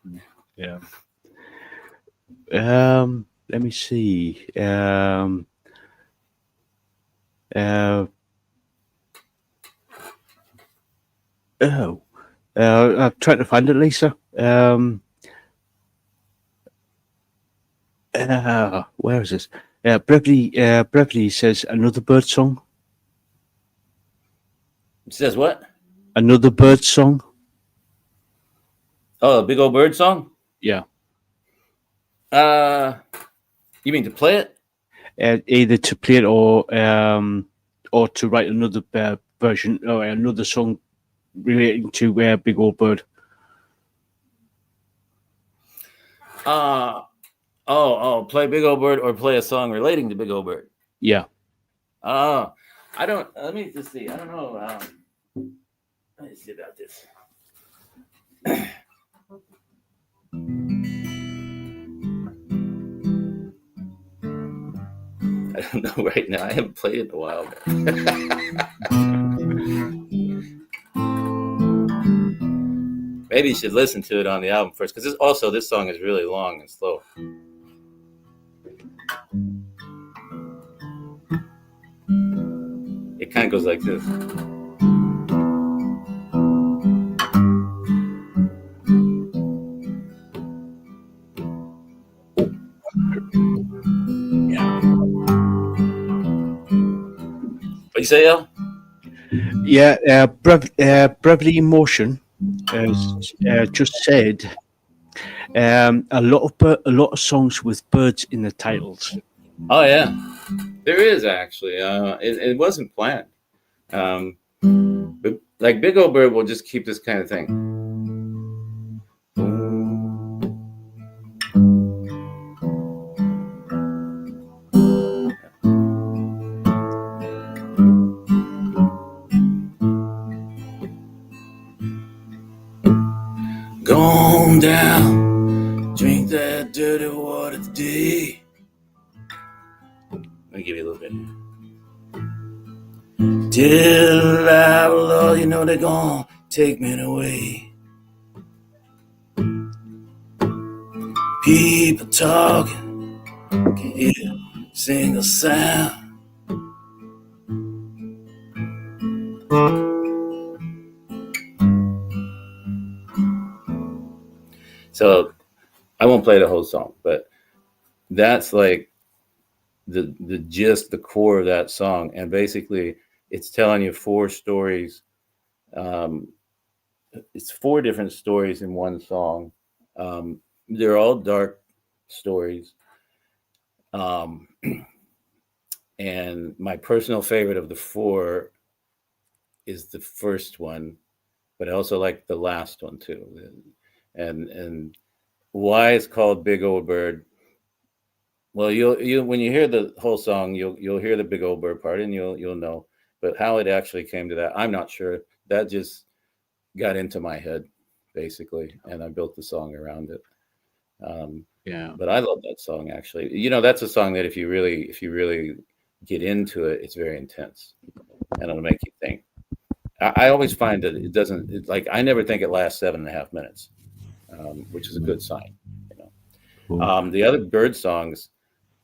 know. Yeah. Let me see. I'm trying to find it, Lisa. Where is this? Brevity says another bird song. It says what? Another bird song. Oh, a Big Old Bird song? Yeah. You mean to play it? Either to play it or to write another version or another song relating to Big Old Bird. Play Big Old Bird or play a song relating to Big Old Bird. Yeah. I don't. Let me just see. I don't know. Let me see about this. I don't know right now. I haven't played it in a while. Maybe you should listen to it on the album first, because this song is really long and slow. It kind of goes like this. What you say, Al? Yeah, Brevity Emotion just said a lot of songs with birds in the titles. Oh yeah, there is actually. It wasn't planned, but like Big Old Bird will just keep this kind of thing. Gone down, drink that dirty water today. Let me give you a little bit. Till I Lord, you know they're gonna take me away. People talking, can't hear a single sound. So I won't play the whole song, but that's like the gist, the core of that song. And basically it's telling you 4 stories. It's 4 different stories in one song. They're all dark stories. Um, and my personal favorite of the four is the first one, but I also like the last one too. And why it's called Big Old Bird. Well, you when you hear the whole song, you'll hear the Big Old Bird part, and you'll know. But how it actually came to that, I'm not sure. That just got into my head, basically, and I built the song around it. Um, Yeah. but I love that song actually. You know, that's a song that if you really get into it, it's very intense, and it'll make you think. I always find that it doesn't like I never think it lasts 7.5 minutes, which is a good sign. You know, Cool. the other bird songs,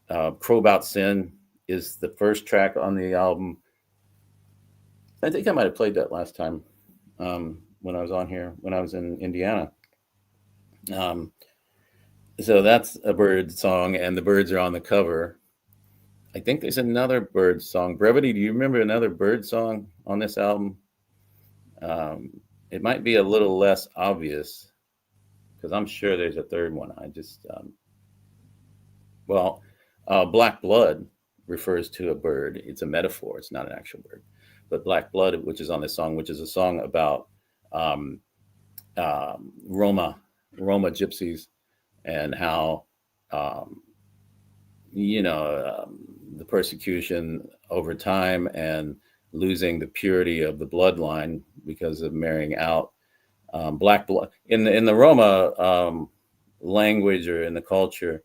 "Crow About Sin" is the first track on the album. I think I might have played that last time when I was on here when I was in Indiana. Um, so that's a bird song, and the birds are on the cover. I think there's another bird song. Brevity, do you remember another bird song on this album? Um, it might be a little less obvious because I'm sure there's a third one. I just, well, Black Blood refers to a bird. It's a metaphor. It's not an actual bird. But Black Blood, which is on this song, which is a song about um, Roma, gypsies, and how um, you know the persecution over time and losing the purity of the bloodline because of marrying out black blood in the Roma language or in the culture,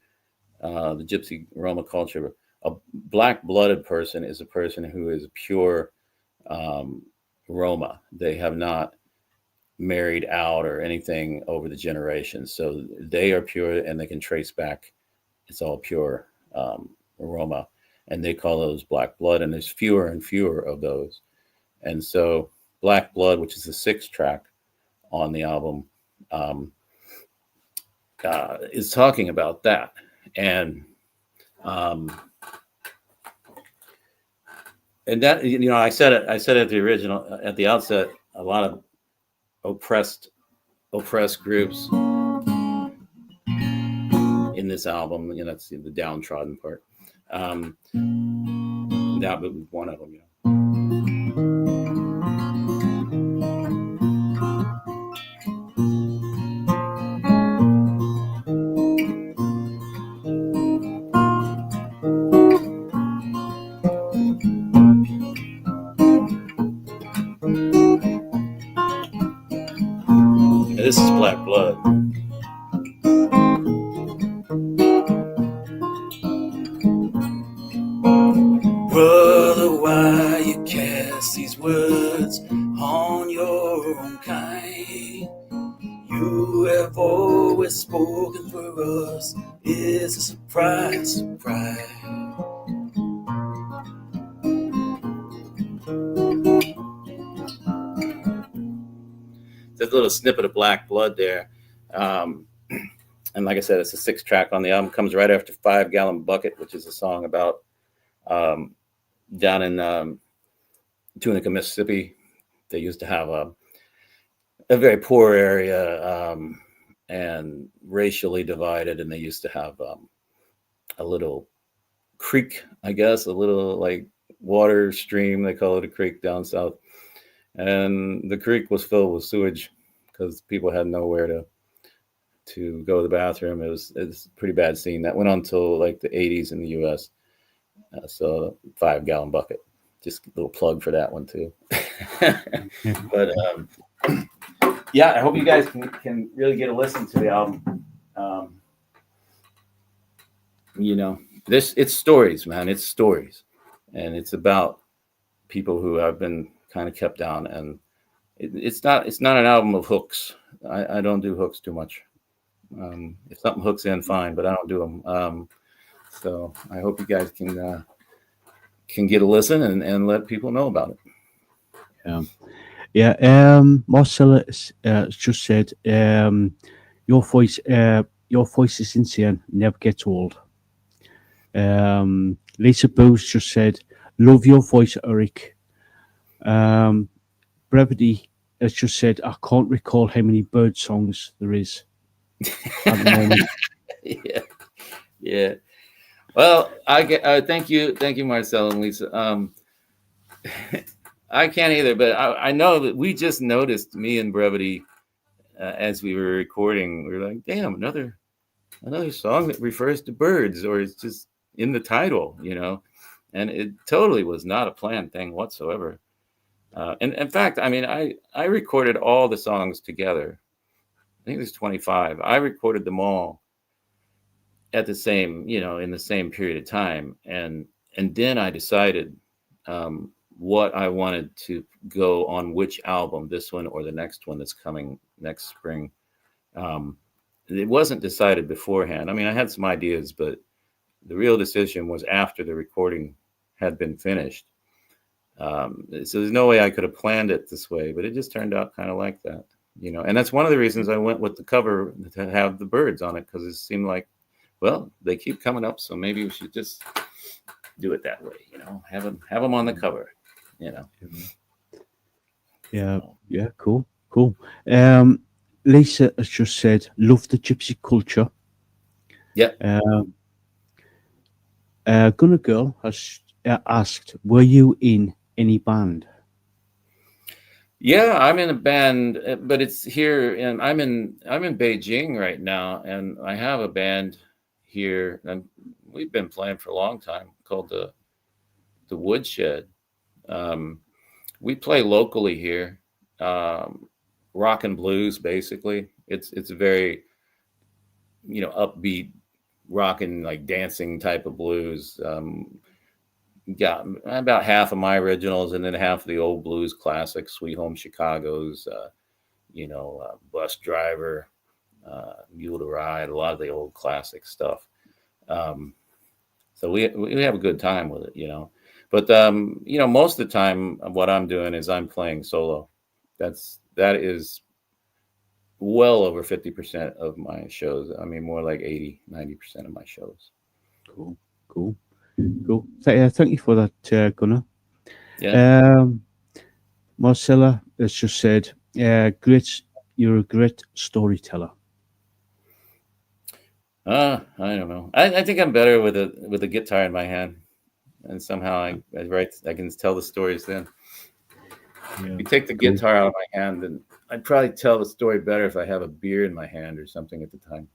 the Gypsy Roma culture. A black-blooded person is a person who is pure um, Roma. They have not married out or anything over the generations, so they are pure and they can trace back. It's all pure Roma, and they call those black blood. And there's fewer and fewer of those. And so, Black Blood, which is the sixth track on the album, um, is talking about that. And um, and that I said it. I said at the original at the outset. A lot of oppressed groups in this album. That's the downtrodden part. That was one of them. This is Black Blood. Brother, why you cast these words on your own kind? You have always spoken for us. It's a surprise. There's a little snippet of Black Blood there. And like I said, it's a sixth track on the album. Comes right after 5 Gallon Bucket, which is a song about down in Tunica, Mississippi. They used to have a very poor area and racially divided. And they used to have a little creek, I guess, a little like water stream. They call it a creek down south. And the creek was filled with sewage because people had nowhere to go to the bathroom. It was a pretty bad scene that went on until like the 80s in the U.S. So 5 Gallon Bucket, just a little plug for that one too. But yeah, I hope you guys can really get a listen to the album. It's stories, man. It's stories, and it's about people who have been kind of kept down. And it's not an album of hooks. I don't do hooks too much. If something hooks in, fine, but I don't do them. So I hope you guys can get a listen and let people know about it. Yeah. Marcella just said, your voice is insane, never gets old. Lisaboo just said, love your voice, Eric. Brevity has just said, I can't recall how many bird songs there is. at the moment. Yeah, yeah. Well, I get. Thank you, Marcel and Lisa. I can't either, but I know that we just noticed, me and Brevity, as we were recording, we were like, "Damn, another song that refers to birds, or it's just in the title, you know." And it totally was not a planned thing whatsoever. And in fact, I mean, I recorded all the songs together. I think there's 25. I recorded them all at the same, in the same period of time, and then I decided what I wanted to go on which album, this one or the next one that's coming next spring. Um, it wasn't decided beforehand. I mean, I had some ideas, but the real decision was after the recording had been finished. So there's no way I could have planned it this way, but it just turned out kind of like that, And that's one of the reasons I went with the cover to have the birds on it, because it seemed like, well, they keep coming up, so maybe we should just do it that way, Have them on the cover, Yeah, yeah, cool. Lisa has just said, love the gypsy culture. Yeah. Gunner Girl has asked, were you in any band? Yeah, I'm in a band, but it's here, and I'm in Beijing right now, and I have a band here, and we've been playing for a long time, called the Woodshed. We play locally here, rock and blues, basically. It's a very, upbeat, rocking, like dancing type of blues. Got about half of my originals, and then half of the old blues classics, Sweet Home Chicago's, Bus Driver, Mule to Ride, a lot of the old classic stuff. So we have a good time with it, But most of the time, what I'm doing is I'm playing solo. That is well over 50% of my shows. I mean, more like 80-90% of my shows. Cool. Thank you for that, Gunnar. Yeah. Marcella has just said, great. You're a great storyteller. I don't know. I think I'm better with a guitar in my hand, and somehow I can tell the stories then. You take the guitar out of my hand, and I'd probably tell the story better if I have a beer in my hand or something at the time.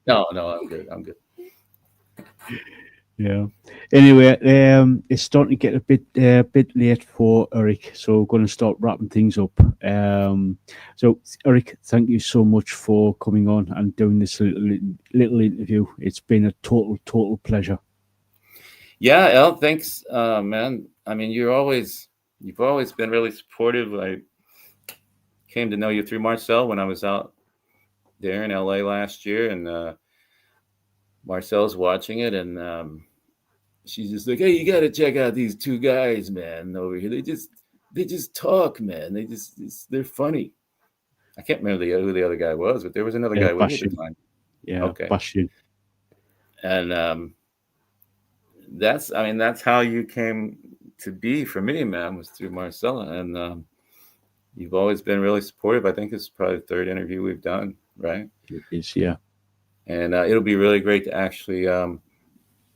No, I'm good. Yeah. Anyway, it's starting to get a bit late for Eric, so we're going to start wrapping things up. So Eric, thank you so much for coming on and doing this little interview. It's been a total pleasure. Yeah, El, thanks, man. I mean, you've always been really supportive. I came to know you through Marcel when I was out there in LA last year, and Marcel's watching it, and she's just like, "Hey, you got to check out these two guys, man, over here. They just talk, man. They're funny." I can't remember who the other guy was, but there was another guy with you at the time. Yeah, okay. Bastion. And that's how you came to be for me, man, was through Marcella. And you've always been really supportive. I think it's probably the third interview we've done, right? It is, yeah. And it'll be really great to actually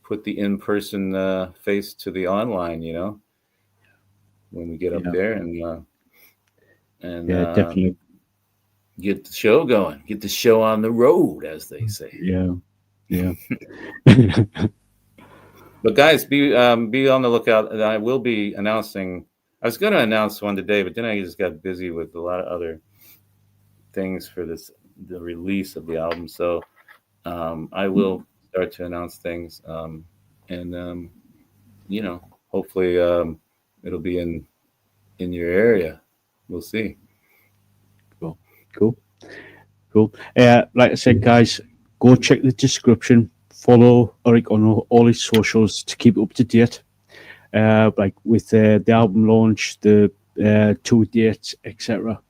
put the in-person face to the online, when we get up there, and definitely get the show going, get the show on the road, as they say. Yeah. But guys, be on the lookout. And I will be announcing. I was going to announce one today, but then I just got busy with a lot of other things for the release of the album. So I will start to announce things, and hopefully it'll be in your area. We'll see. Cool. Like I said, guys, go check the description. Follow Eric on all his socials to keep up to date. Like with the album launch, the tour dates, etc.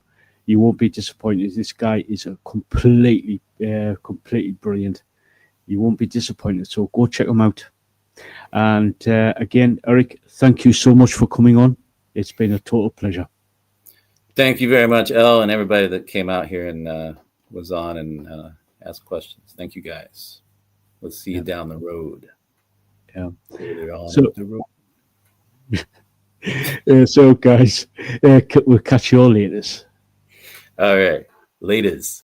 You won't be disappointed. This guy is a completely brilliant. You won't be disappointed. So go check him out. And again, Eric, thank you so much for coming on. It's been a total pleasure. Thank you very much, El, and everybody that came out here and was on and asked questions. Thank you guys. Let's see you down the road. Yeah. Later on So- up the road. So, guys, we'll catch you all later. All right. Laters.